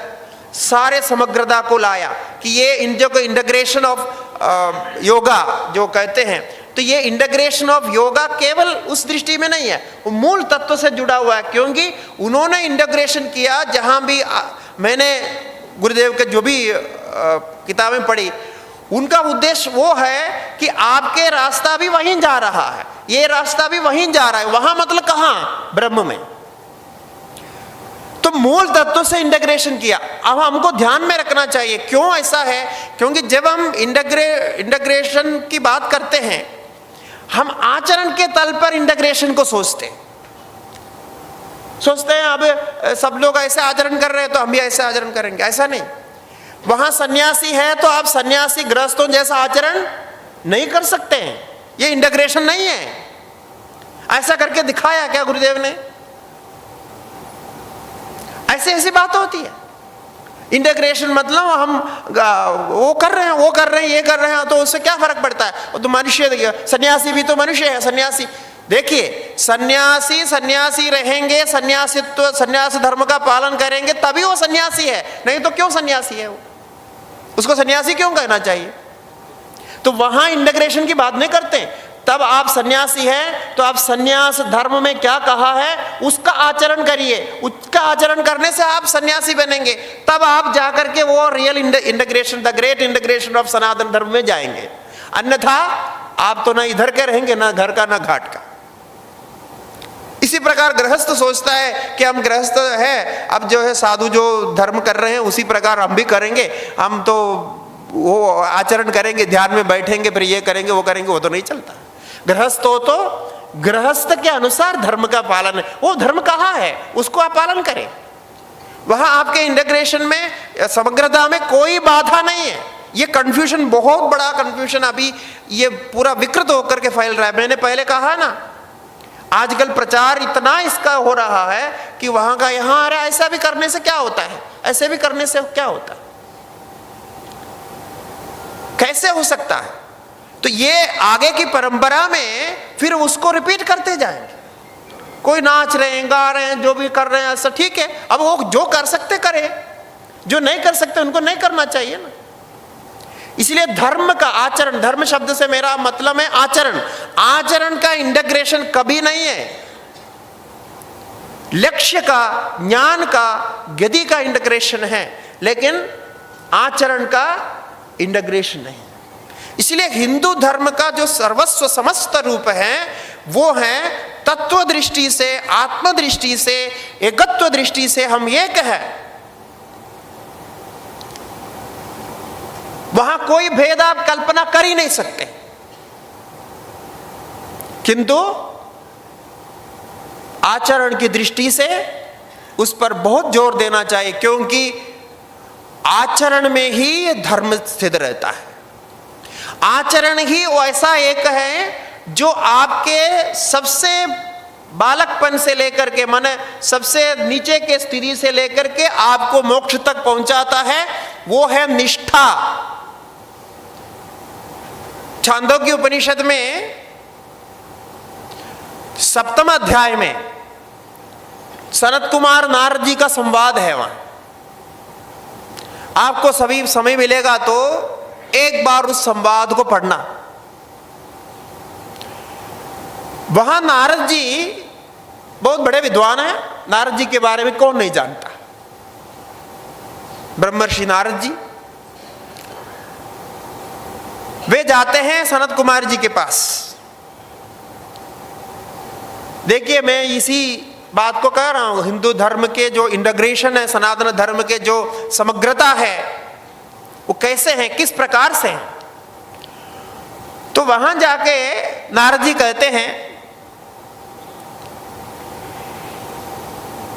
सारे समग्रता को लाया कि ये इंटीग्रेशन ऑफ योगा जो कहते हैं, तो ये इंटीग्रेशन ऑफ योगा केवल उस दृष्टि में नहीं है, वो मूल तत्व से जुड़ा हुआ है। क्योंकि उन्होंने इंटीग्रेशन किया, जहां भी मैंने गुरुदेव के जो भी किताबें पढ़ी, उनका उद्देश्य वो है कि आपके रास्ता भी वहीं जा रहा है, ये रास्ता भी वहीं जा रहा है। वहां मतलब कहां? ब्रह्म में। तो मूल तत्व से इंटीग्रेशन किया। अब हमको ध्यान में रखना चाहिए, क्यों ऐसा है? क्योंकि जब हम इंटीग्रेशन की बात करते हैं, हम आचरण के तल पर इंटीग्रेशन को सोचते हैं। अब सब लोग ऐसे आचरण कर रहे हैं तो हम भी ऐसे आचरण करेंगे, ऐसा नहीं। वहां सन्यासी है तो आप सन्यासी गृहस्थों जैसा आचरण नहीं कर सकते हैं, ये इंटीग्रेशन नहीं है। ऐसा करके दिखाया क्या गुरुदेव ने? ऐसी बात होती है। इंटीग्रेशन मतलब हम वो कर रहे हैं, वो कर रहे हैं, ये कर रहे हैं, तो उससे क्या फर्क पड़ता है? वो तो मनुष्य, देखिए सन्यासी भी तो मनुष्य है। सन्यासी देखिए, सन्यासी रहेंगे, सन्यासित्व सन्यास धर्म का पालन करेंगे तभी वो सन्यासी है, नहीं तो क्यों सन्यासी है वो? उसको सन्यासी क्यों कहना चाहिए? तो वहां इंटीग्रेशन की बात नहीं करते। तब आप सन्यासी हैं तो आप सन्यास धर्म में क्या कहा है उसका आचरण करिए, उसका आचरण करने से आप सन्यासी बनेंगे, तब आप जाकर के वो real integration, the great integration of Sanatan Dharma में जाएंगे। अन्यथा आप तो ना इधर के रहेंगे, ना घर का ना घाट का। इसी प्रकार गृहस्थ सोचता है कि हम गृहस्थ है, अब जो है साधु जो धर्म कर रहे हैं उसी प्रकार हम भी करेंगे, हम तो वो आचरण करेंगे, ध्यान में बैठेंगे, फिर ये करेंगे वो करेंगे, वो तो नहीं चलता। गृहस्थ हो तो गृहस्थ के अनुसार धर्म का पालन है। वो धर्म कहाँ है उसको आप पालन करें, वहां आपके इंटीग्रेशन में, समग्रता में कोई बाधा नहीं है। ये कंफ्यूजन, बहुत बड़ा कंफ्यूजन अभी ये पूरा विकृत होकर के फैल रहा है। मैंने पहले कहा ना, आजकल प्रचार इतना इसका हो रहा है कि वहां का यहां आ रहा है, ऐसा भी करने से क्या होता है, ऐसे भी करने से क्या होता है, कैसे हो सकता है? तो ये आगे की परंपरा में फिर उसको रिपीट करते जाएंगे। कोई नाच रहे हैं, गा रहे हैं, जो भी कर रहे हैं, ऐसा ठीक है। अब वो जो कर सकते करें, जो नहीं कर सकते उनको नहीं करना चाहिए ना। इसलिए धर्म का आचरण, धर्म शब्द से मेरा मतलब है आचरण। आचरण का इंटीग्रेशन कभी नहीं है। लक्ष्य का, ज्ञान का, गति का इंटीग्रेशन है, लेकिन आचरण का इंटीग्रेशन नहीं है। इसलिए हिंदू धर्म का जो सर्वस्व समस्त रूप है वो है तत्व दृष्टि से, आत्म दृष्टि से, एकत्व दृष्टि से हम एक है। वहां कोई भेद आप कल्पना कर ही नहीं सकते। किंतु आचरण की दृष्टि से उस पर बहुत जोर देना चाहिए, क्योंकि आचरण में ही धर्म स्थित रहता है। आचरण ही ऐसा एक है जो आपके सबसे बालकपन से लेकर के, माने सबसे नीचे के स्थिति से लेकर के आपको मोक्ष तक पहुंचाता है। वो है निष्ठा। छांदोग्य उपनिषद में 7वें अध्याय में सनत कुमार नारद जी का संवाद है। वहां आपको सभी समय मिलेगा तो एक बार उस संवाद को पढ़ना। वहां नारद जी बहुत बड़े विद्वान हैं। नारद जी के बारे में कौन नहीं जानता। ब्रह्मर्षि नारद जी वे जाते हैं सनत कुमार जी के पास। देखिए, मैं इसी बात को कह रहा हूं, हिंदू धर्म के जो इंटीग्रेशन है, सनातन धर्म के जो समग्रता है वो कैसे हैं, किस प्रकार से हैं। तो वहां जाके नारद जी कहते हैं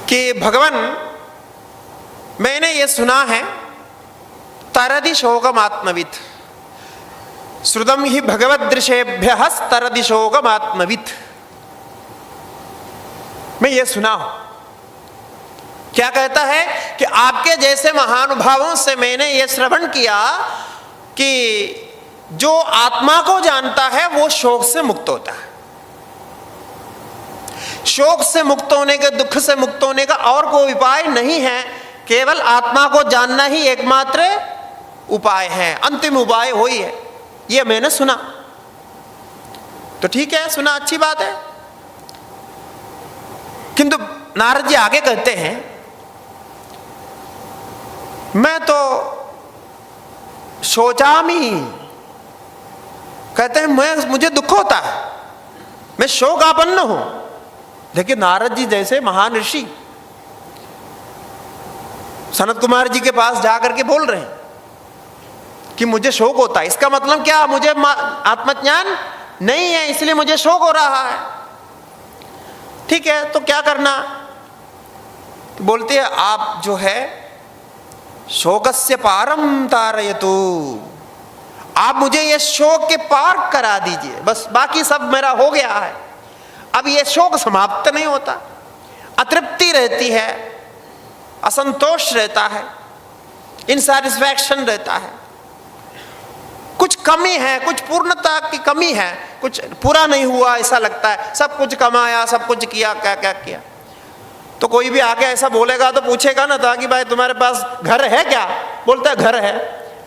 कि भगवान, मैंने ये सुना है, तरदि शोकम आत्मवित् श्रुतम ही भगवदृशेभ्यः तरदि शोकम आत्मवित्। मैं ये सुना हूं। क्या कहता है कि आपके जैसे महानुभावों से मैंने ये श्रवण किया कि जो आत्मा को जानता है वो शोक से मुक्त होता है। शोक से मुक्त होने के, दुख से मुक्त होने का और कोई उपाय नहीं है, केवल आत्मा को जानना ही एकमात्र उपाय है, अंतिम उपाय वही है। ये मैंने सुना। तो ठीक है, सुना, अच्छी बात है। किंतु नारद जी आगे कहते हैं, मैं तो शोचामी, कहते हैं मुझे दुख होता है, मैं शोकापन्न हूं। देखिए, नारद जी जैसे महान ऋषि सनत कुमार जी के पास जाकर के बोल रहे हैं कि मुझे शोक होता है। इसका मतलब क्या? मुझे आत्मज्ञान नहीं है, इसलिए मुझे शोक हो रहा है। ठीक है, तो क्या करना? तो बोलते हैं, आप जो है शोकस्य पारम तारयतु, आप मुझे ये शोक के पार करा दीजिए, बस बाकी सब मेरा हो गया है। अब ये शोक समाप्त नहीं होता, अतृप्ति रहती है, असंतोष रहता है, इनसैटिस्फैक्शन रहता है, कुछ कमी है, कुछ पूर्णता की कमी है, कुछ पूरा नहीं हुआ ऐसा लगता है। सब कुछ कमाया, सब कुछ किया, क्या क्या किया। तो कोई भी आके ऐसा बोलेगा तो पूछेगा ना था कि भाई तुम्हारे पास घर है क्या? बोलता है घर है।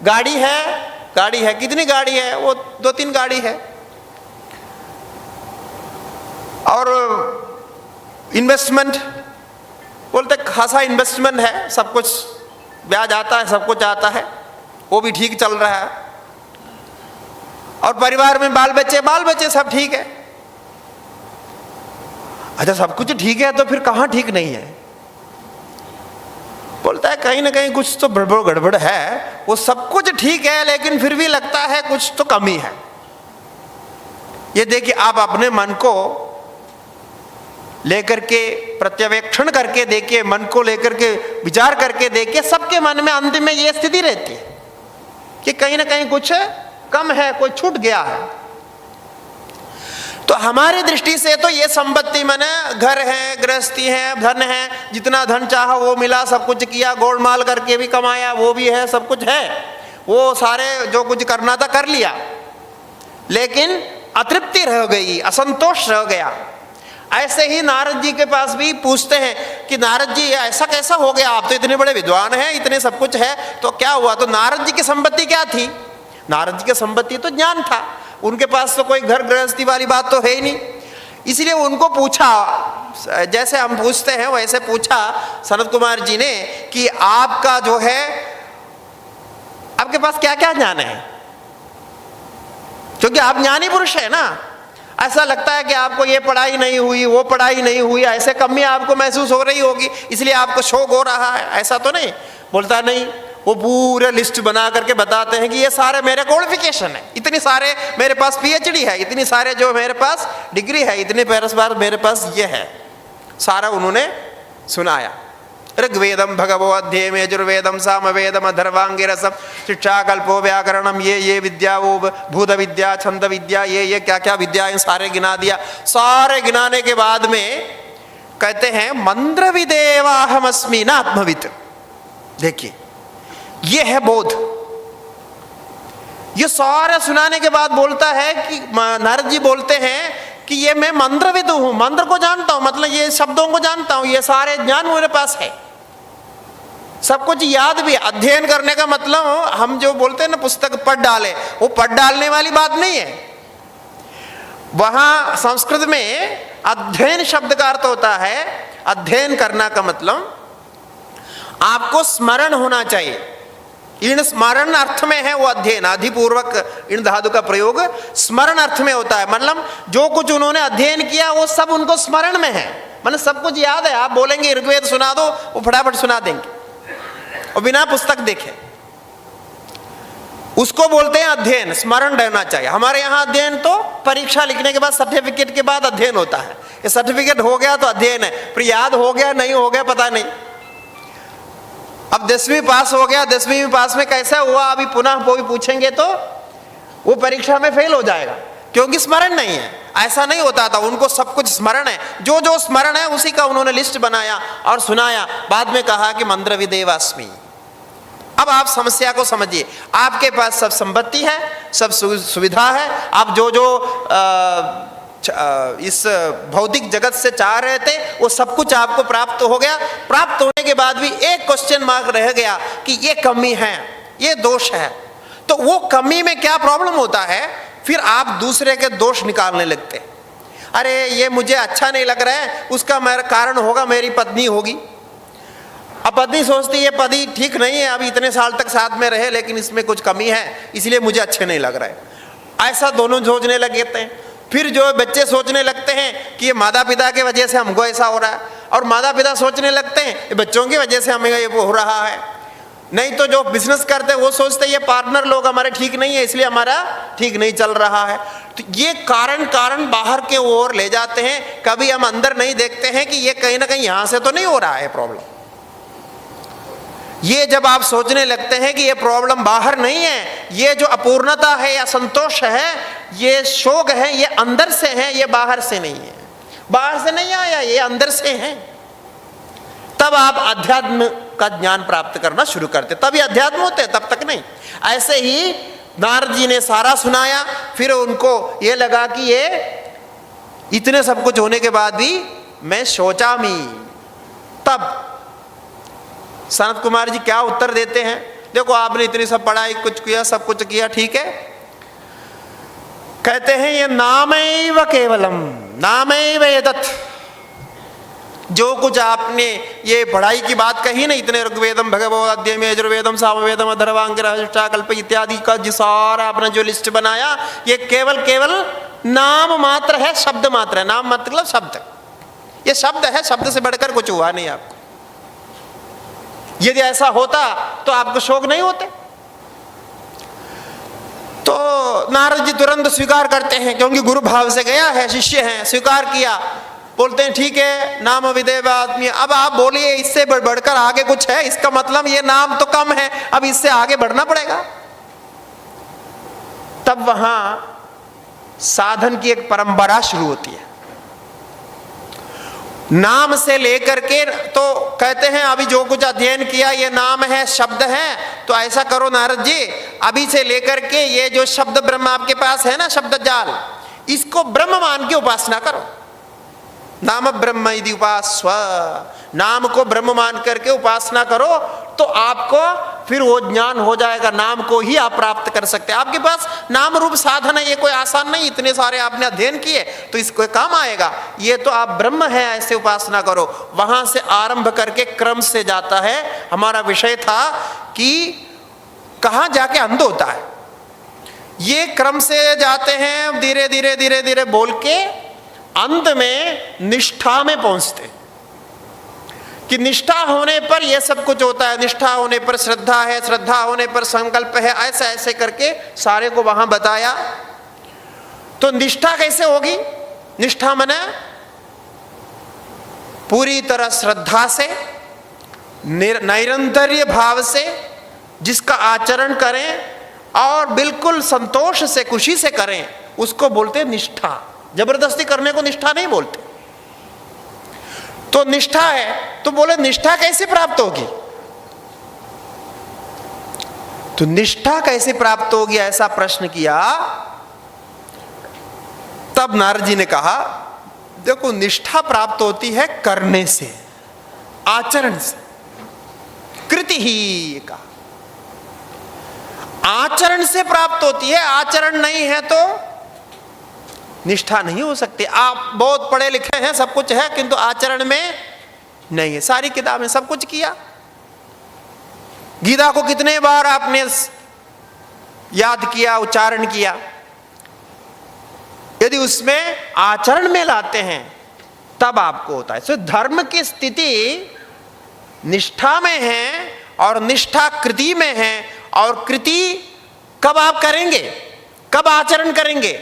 गाड़ी है? गाड़ी है। कितनी गाड़ी है? वो 2-3 गाड़ी है। और इन्वेस्टमेंट? बोलते खासा इन्वेस्टमेंट है, सब कुछ ब्याज आता है, सब कुछ आता है, वो भी ठीक चल रहा है। और परिवार में बाल बच्चे सब ठीक है। अच्छा, सब कुछ ठीक है तो फिर कहां ठीक नहीं है? बोलता है कहीं ना कहीं कुछ तो गड़बड़ है। वो सब कुछ ठीक है लेकिन फिर भी लगता है कुछ तो कमी है। ये देखिए, आप अपने मन को लेकर के पर्यवेक्षण करके देखिए, मन को लेकर के विचार करके देखिए, सबके मन में अंतिम में ये स्थिति रहती है कि कहीं ना कहीं कुछ कम है, कोई छूट गया है। तो हमारी दृष्टि से तो ये संपत्ति माने घर है, गृहस्थी है, धन है, जितना धन चाहा वो मिला, सब कुछ किया, गोलमाल करके भी कमाया, वो भी है, सब कुछ है, वो सारे जो कुछ करना था कर लिया, लेकिन अतृप्ति रह गई, असंतोष रह गया। ऐसे ही नारद जी के पास भी पूछते हैं कि नारद जी ऐसा कैसा हो गया? आप तो इतने बड़े विद्वान हैं, इतने सब कुछ है, तो क्या हुआ? तो नारद जी की संपत्ति क्या थी? नारद जी की संपत्ति तो ज्ञान था। उनके पास तो कोई घर गृहस्थी वाली बात तो है ही नहीं। इसलिए उनको पूछा, जैसे हम पूछते हैं वैसे पूछा सनत कुमार जी ने कि आपका जो है, आपके पास क्या क्या ज्ञान है? क्योंकि आप ज्ञानी पुरुष है ना। ऐसा लगता है कि आपको ये पढ़ाई नहीं हुई, वो पढ़ाई नहीं हुई, ऐसे कमी आपको महसूस हो रही होगी, इसलिए आपको शौक हो रहा है। ऐसा तो नहीं बोलता, नहीं, वो पूरे लिस्ट बना करके बताते हैं कि ये सारे मेरे क्वालिफिकेशन है, इतनी सारे मेरे पास PhD है, इतनी सारे जो मेरे पास डिग्री है, इतने बार मेरे पास ये है, सारा उन्होंने सुनाया। ऋग्वेदम भगवो अध्ययम यजुर्वेदम सामवेदम अथर्वांगिरसम शिक्षा कल्पो व्याकरणम ये विद्या, वो भूत विद्या, छंद विद्या, ये क्या क्या विद्या, सारे गिना दिया। सारे गिनाने के बाद में कहते हैं मंत्र विदेवाहमस्मि न आत्मविद। देखिए ये है बोध। ये सारे सुनाने के बाद बोलता है कि नारद जी बोलते हैं कि ये मैं मंत्रविद हूं, मंत्र को जानता हूं, मतलब ये शब्दों को जानता हूं, ये सारे ज्ञान मेरे पास है, सब कुछ याद भी। अध्ययन करने का मतलब हम जो बोलते हैं ना पुस्तक पढ़ डाले, वो पढ़ डालने वाली बात नहीं है। वहां संस्कृत में अध्ययन शब्द का अर्थ होता है, अध्ययन करना का मतलब आपको स्मरण होना चाहिए। इन स्मरण अर्थ में है वो अध्ययन, अधिपूर्वक इन धातु का प्रयोग स्मरण अर्थ में होता है। मतलब जो कुछ उन्होंने अध्ययन किया वो सब उनको स्मरण में है, मतलब सब कुछ याद है। आप बोलेंगे ऋग्वेद सुना दो, वो फटाफट सुना देंगे और बिना पुस्तक देखे। उसको बोलते हैं अध्ययन, स्मरण रहना चाहिए। हमारे यहाँ अध्ययन तो परीक्षा लिखने के बाद, सर्टिफिकेट के बाद अध्ययन होता है। ये सर्टिफिकेट हो गया तो अध्ययन है, फिर याद हो गया नहीं हो गया पता नहीं। अब 10वीं पास हो गया, 10वीं पास में कैसा हुआ अभी पुनः कोई पूछेंगे तो वो परीक्षा में फेल हो जाएगा, क्योंकि स्मरण नहीं है। ऐसा नहीं होता था, उनको सब कुछ स्मरण है, जो जो स्मरण है उसी का उन्होंने लिस्ट बनाया और सुनाया। बाद में कहा कि मंत्र विदेवास्मि। अब आप समस्या को समझिए, आपके पास सब संपत्ति है, सब सुविधा है, आप जो जो इस भौतिक जगत से चाह रहे थे वो सब कुछ आपको प्राप्त हो गया। प्राप्त होने के बाद भी एक क्वेश्चन मार्क रह गया कि ये कमी है, ये दोष है। तो वो कमी में क्या प्रॉब्लम होता है, फिर आप दूसरे के दोष निकालने लगते। अरे ये मुझे अच्छा नहीं लग रहा है, उसका मेरा कारण होगा मेरी पत्नी होगी। अब पत्नी सोचती है पति ठीक नहीं है, अभी इतने साल तक साथ में रहे लेकिन इसमें कुछ कमी है, इसलिए मुझे अच्छे नहीं लग रहा है। ऐसा दोनों सोचने लगते हैं। फिर जो बच्चे सोचने लगते हैं कि ये माता पिता की वजह से हमको ऐसा हो रहा है, और माता पिता सोचने लगते हैं ये बच्चों की वजह से हमें ये हो रहा है। नहीं तो जो बिजनेस करते हैं वो सोचते हैं ये पार्टनर लोग हमारे ठीक नहीं है, इसलिए हमारा ठीक नहीं चल रहा है। तो ये कारण बाहर के ओर ले जाते हैं, कभी हम अंदर नहीं देखते हैं कि ये कहीं ना कहीं यहाँ से तो नहीं हो रहा है प्रॉब्लम। ये जब आप सोचने लगते हैं कि ये प्रॉब्लम बाहर नहीं है, ये जो अपूर्णता है या संतोष है, ये शोक है, ये अंदर से है, ये बाहर से नहीं है, बाहर से नहीं आया, ये अंदर से है। तब आप अध्यात्म का ज्ञान प्राप्त करना शुरू करते, तभी अध्यात्म होते, तब तक नहीं। ऐसे ही नारद जी ने सारा सुनाया, फिर उनको ये लगा कि ये इतने सब कुछ होने के बाद भी मैं सोचामी। तब सनत कुमार जी क्या उत्तर देते हैं, देखो आपने इतनी सब पढ़ाई कुछ किया, सब कुछ किया, ठीक है। कहते हैं ये नामैव केवलम नामैव एतत्, जो कुछ आपने ये पढ़ाई की बात कही ना, इतने ऋग्वेदम भगवो अध्ययम यजुर्वेदम सामवेदम अथर्वांगिरः कल्प इत्यादि का जो सारा आपने जो लिस्ट बनाया, ये केवल नाम मात्र है, शब्द मात्र है। नाम मतलब शब्द, ये शब्द है, शब्द से बढ़कर कुछ हुआ नहीं आपको। यदि ऐसा होता तो आपको शोक नहीं होते। तो नारद जी तुरंत स्वीकार करते हैं, क्योंकि गुरु भाव से गया है, शिष्य हैं, स्वीकार किया। बोलते हैं ठीक है, नाम विदेव आदमी। अब आप बोलिए इससे बढ़कर आगे कुछ है, इसका मतलब ये नाम तो कम है, अब इससे आगे बढ़ना पड़ेगा। तब वहां साधन की एक परंपरा शुरू होती है। नाम से लेकर के तो कहते हैं अभी जो कुछ अध्ययन किया ये नाम है, शब्द है, तो ऐसा करो नारद जी, अभी से लेकर के ये जो शब्द ब्रह्म आपके पास है ना, शब्द जाल, इसको ब्रह्म मान के उपासना करो। नाम ब्रह्म यदि उपास्व, नाम को ब्रह्म मान करके उपासना करो तो आपको फिर वो ज्ञान हो जाएगा। नाम को ही आप प्राप्त कर सकते हैं। आपके पास नाम रूप साधन है, ये कोई आसान नहीं, इतने सारे आपने अध्ययन किए तो इसको काम आएगा। ये तो आप ब्रह्म है ऐसे उपासना करो। वहां से आरंभ करके क्रम से जाता है। हमारा विषय था कि कहां जाके अंत होता है। ये क्रम से जाते हैं, धीरे धीरे धीरे धीरे बोल के अंत में निष्ठा में पहुंचते हैं कि निष्ठा होने पर यह सब कुछ होता है, निष्ठा होने पर श्रद्धा है, श्रद्धा होने पर संकल्प है, ऐसे ऐसे करके सारे को वहां बताया। तो निष्ठा कैसे होगी? निष्ठा माने पूरी तरह श्रद्धा से, नैरंतर्य भाव से जिसका आचरण करें और बिल्कुल संतोष से, खुशी से करें, उसको बोलते हैं निष्ठा। जबरदस्ती करने को निष्ठा नहीं बोलते। तो निष्ठा है, तो बोले निष्ठा कैसे प्राप्त होगी? तो निष्ठा कैसे प्राप्त होगी ऐसा प्रश्न किया। तब नारद जी ने कहा, देखो निष्ठा प्राप्त होती है करने से, आचरण से, कृति ही कहा, आचरण से प्राप्त होती है। आचरण नहीं है तो निष्ठा नहीं हो सकती। आप बहुत पढ़े लिखे हैं, सब कुछ है, किंतु आचरण में नहीं है। सारी किताबें सब कुछ किया, गीता को कितने बार आपने याद किया, उच्चारण किया, यदि उसमें आचरण में लाते हैं तब आपको होता है। सो धर्म की स्थिति निष्ठा में है और निष्ठा कृति में है। और कृति कब आप करेंगे, कब आचरण करेंगे?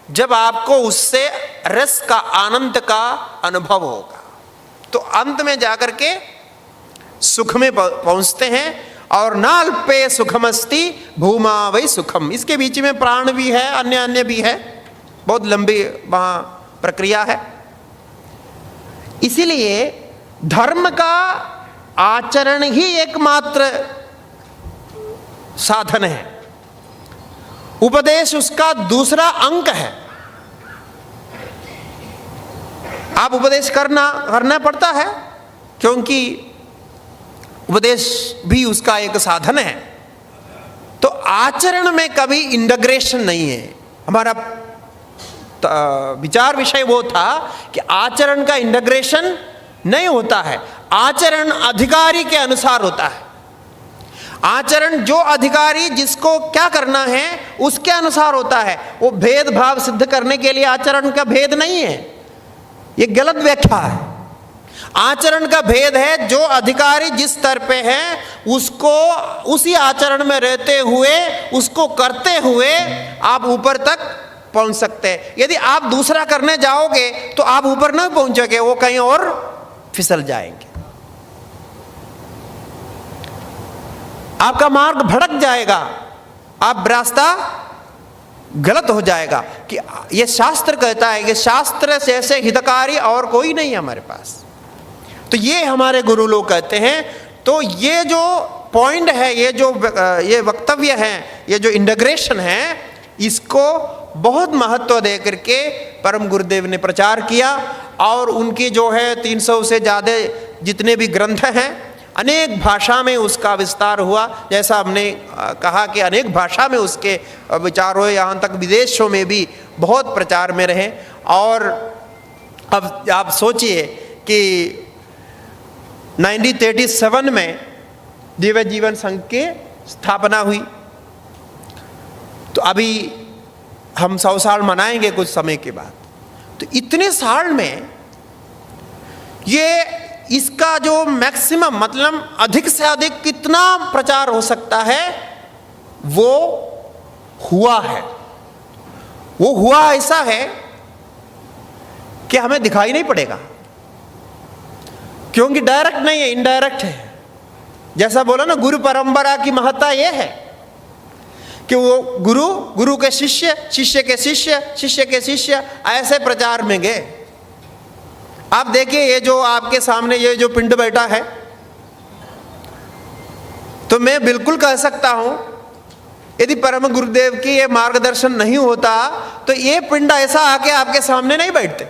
जब आपको उससे रस का, आनंद का अनुभव होगा, तो अंत में जाकर के सुख में पहुंचते हैं। और नाल्पे सुखमस्ति भूमा वै सुखम, इसके बीच में प्राण भी है, अन्य अन्य भी है, बहुत लंबी वहां प्रक्रिया है। इसीलिए धर्म का आचरण ही एकमात्र साधन है, उपदेश उसका दूसरा अंक है। आप उपदेश करना पड़ता है, क्योंकि उपदेश भी उसका एक साधन है। तो आचरण में कभी इंटीग्रेशन नहीं है। हमारा विचार विषय वो था कि आचरण का इंटीग्रेशन नहीं होता है, आचरण अधिकारी के अनुसार होता है। आचरण जो अधिकारी जिसको क्या करना है उसके अनुसार होता है। वो भेदभाव सिद्ध करने के लिए आचरण का भेद नहीं है, ये गलत व्याख्या है। आचरण का भेद है, जो अधिकारी जिस स्तर पे है उसको उसी आचरण में रहते हुए, उसको करते हुए आप ऊपर तक पहुंच सकते हैं। यदि आप दूसरा करने जाओगे तो आप ऊपर नहीं पहुंचोगे, वो कहीं और फिसल जाएंगे, आपका मार्ग भटक जाएगा, आप रास्ता गलत हो जाएगा। कि ये शास्त्र कहता है कि शास्त्र जैसे हितकारी और कोई नहीं है हमारे पास। तो ये हमारे गुरु लोग कहते हैं। तो ये जो पॉइंट है, ये वक्तव्य है, ये जो इंटीग्रेशन है, इसको बहुत महत्व दे करके परम गुरुदेव ने प्रचार किया। और उनकी जो है 300 से ज़्यादा जितने भी ग्रंथ हैं, अनेक भाषा में उसका विस्तार हुआ। जैसा हमने कहा कि अनेक भाषा में उसके विचार हुए, यहाँ तक विदेशों में भी बहुत प्रचार में रहे। और अब आप सोचिए कि 1937 में दिव्य जीवन संघ की स्थापना हुई, तो अभी हम 100 साल मनाएंगे कुछ समय के बाद। तो इतने साल में ये इसका जो मैक्सिमम, मतलब अधिक से अधिक कितना प्रचार हो सकता है, वो हुआ है। वो हुआ ऐसा है कि हमें दिखाई नहीं पड़ेगा, क्योंकि डायरेक्ट नहीं है, इनडायरेक्ट है। जैसा बोला ना, गुरु परंपरा की महत्ता यह है कि वो गुरु के शिष्य, शिष्य के शिष्य, शिष्य के शिष्य, ऐसे प्रचार में गए। आप देखिए, ये जो आपके सामने ये जो पिंड बैठा है, तो मैं बिल्कुल कह सकता हूं, यदि परम गुरुदेव की ये मार्गदर्शन नहीं होता तो ये पिंड ऐसा आके आपके सामने नहीं बैठते।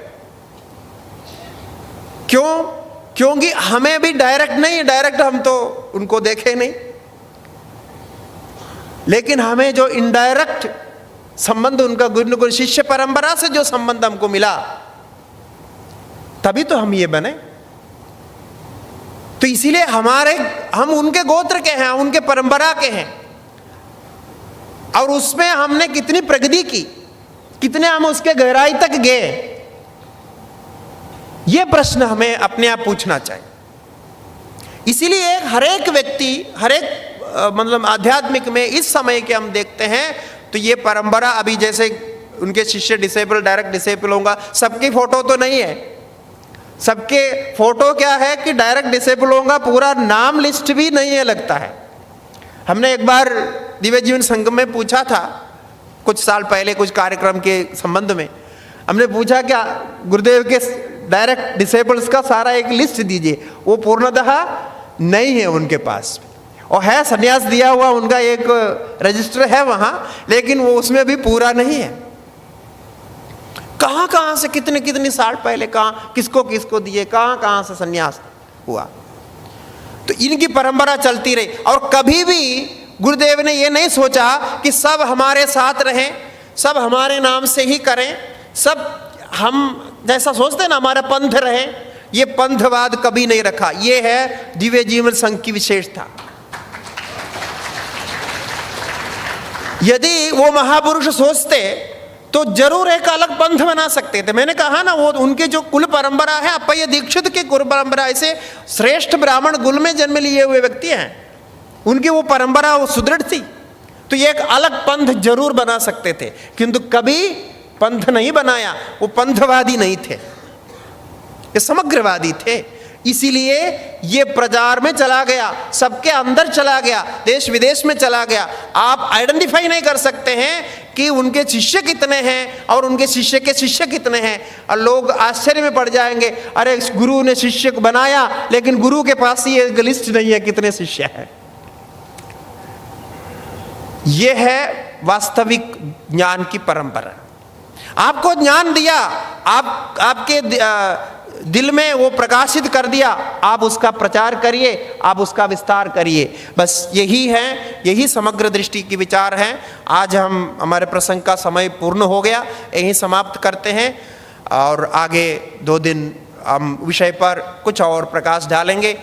क्यों? क्योंकि हमें भी डायरेक्ट नहीं, डायरेक्ट हम तो उनको देखे नहीं, लेकिन हमें जो इनडायरेक्ट संबंध उनका गुरु शिष्य परंपरा से जो संबंध हमको मिला, तभी तो हम ये बने। तो इसीलिए हम उनके गोत्र के हैं, उनके परंपरा के हैं। और उसमें हमने कितनी प्रगति की, कितने हम उसके गहराई तक गए, यह प्रश्न हमें अपने आप पूछना चाहिए। इसीलिए हर एक व्यक्ति, हर एक मतलब आध्यात्मिक में इस समय के हम देखते हैं तो ये परंपरा, अभी जैसे उनके शिष्य डिसेबल, डायरेक्ट डिसेबल होगा, सबकी फोटो तो नहीं है। सबके फोटो क्या है कि डायरेक्ट डिसेबल होगा, पूरा नाम लिस्ट भी नहीं है लगता है। हमने एक बार दिव्य जीवन संगम में पूछा था, कुछ साल पहले कुछ कार्यक्रम के संबंध में हमने पूछा क्या गुरुदेव के डायरेक्ट डिसेबल्स का सारा एक लिस्ट दीजिए। वो पूर्णतः नहीं है उनके पास, और है संन्यास दिया हुआ उनका एक रजिस्टर है वहां, लेकिन वो उसमें भी पूरा नहीं है। कहां कहां से कितने कितने साल पहले कहां किसको किसको दिए, कहां कहां से संन्यास हुआ। तो इनकी परंपरा चलती रही, और कभी भी गुरुदेव ने ये नहीं सोचा कि सब हमारे साथ रहें, सब हमारे नाम से ही करें, सब हम जैसा सोचते हैं ना हमारा पंथ रहे। ये पंथवाद कभी नहीं रखा। ये है दिव्य जीवन संघ की विशेषता। यदि वो महापुरुष सोचते तो जरूर एक अलग पंथ बना सकते थे। मैंने कहा ना, वो उनके जो कुल परंपरा है, अप्पय्य दीक्षित की कुल परंपरा, ऐसे श्रेष्ठ ब्राह्मण कुल में जन्म लिए हुए व्यक्ति हैं, उनकी वो परंपरा वो सुदृढ़ थी, तो ये एक अलग पंथ जरूर बना सकते थे, किंतु कभी पंथ नहीं बनाया। वो पंथवादी नहीं थे, ये समग्रवादी थे। इसीलिए ये प्रचार में चला गया, सबके अंदर चला गया, देश विदेश में चला गया। आप आइडेंटिफाई नहीं कर सकते हैं कि उनके शिष्य कितने हैं और उनके शिष्य के शिष्य कितने हैं, और लोग आश्चर्य में पड़ जाएंगे, अरे गुरु ने शिष्य को बनाया लेकिन गुरु के पास ये लिस्ट नहीं है कितने शिष्य हैं। ये है वास्तविक ज्ञान की परंपरा। आपको ज्ञान दिया, आपके दिल में वो प्रकाशित कर दिया, आप उसका प्रचार करिए, आप उसका विस्तार करिए। बस यही है, यही समग्र दृष्टि की विचार है। आज हमारे प्रसंग का समय पूर्ण हो गया, यही समाप्त करते हैं, और आगे 2 दिन हम विषय पर कुछ और प्रकाश डालेंगे।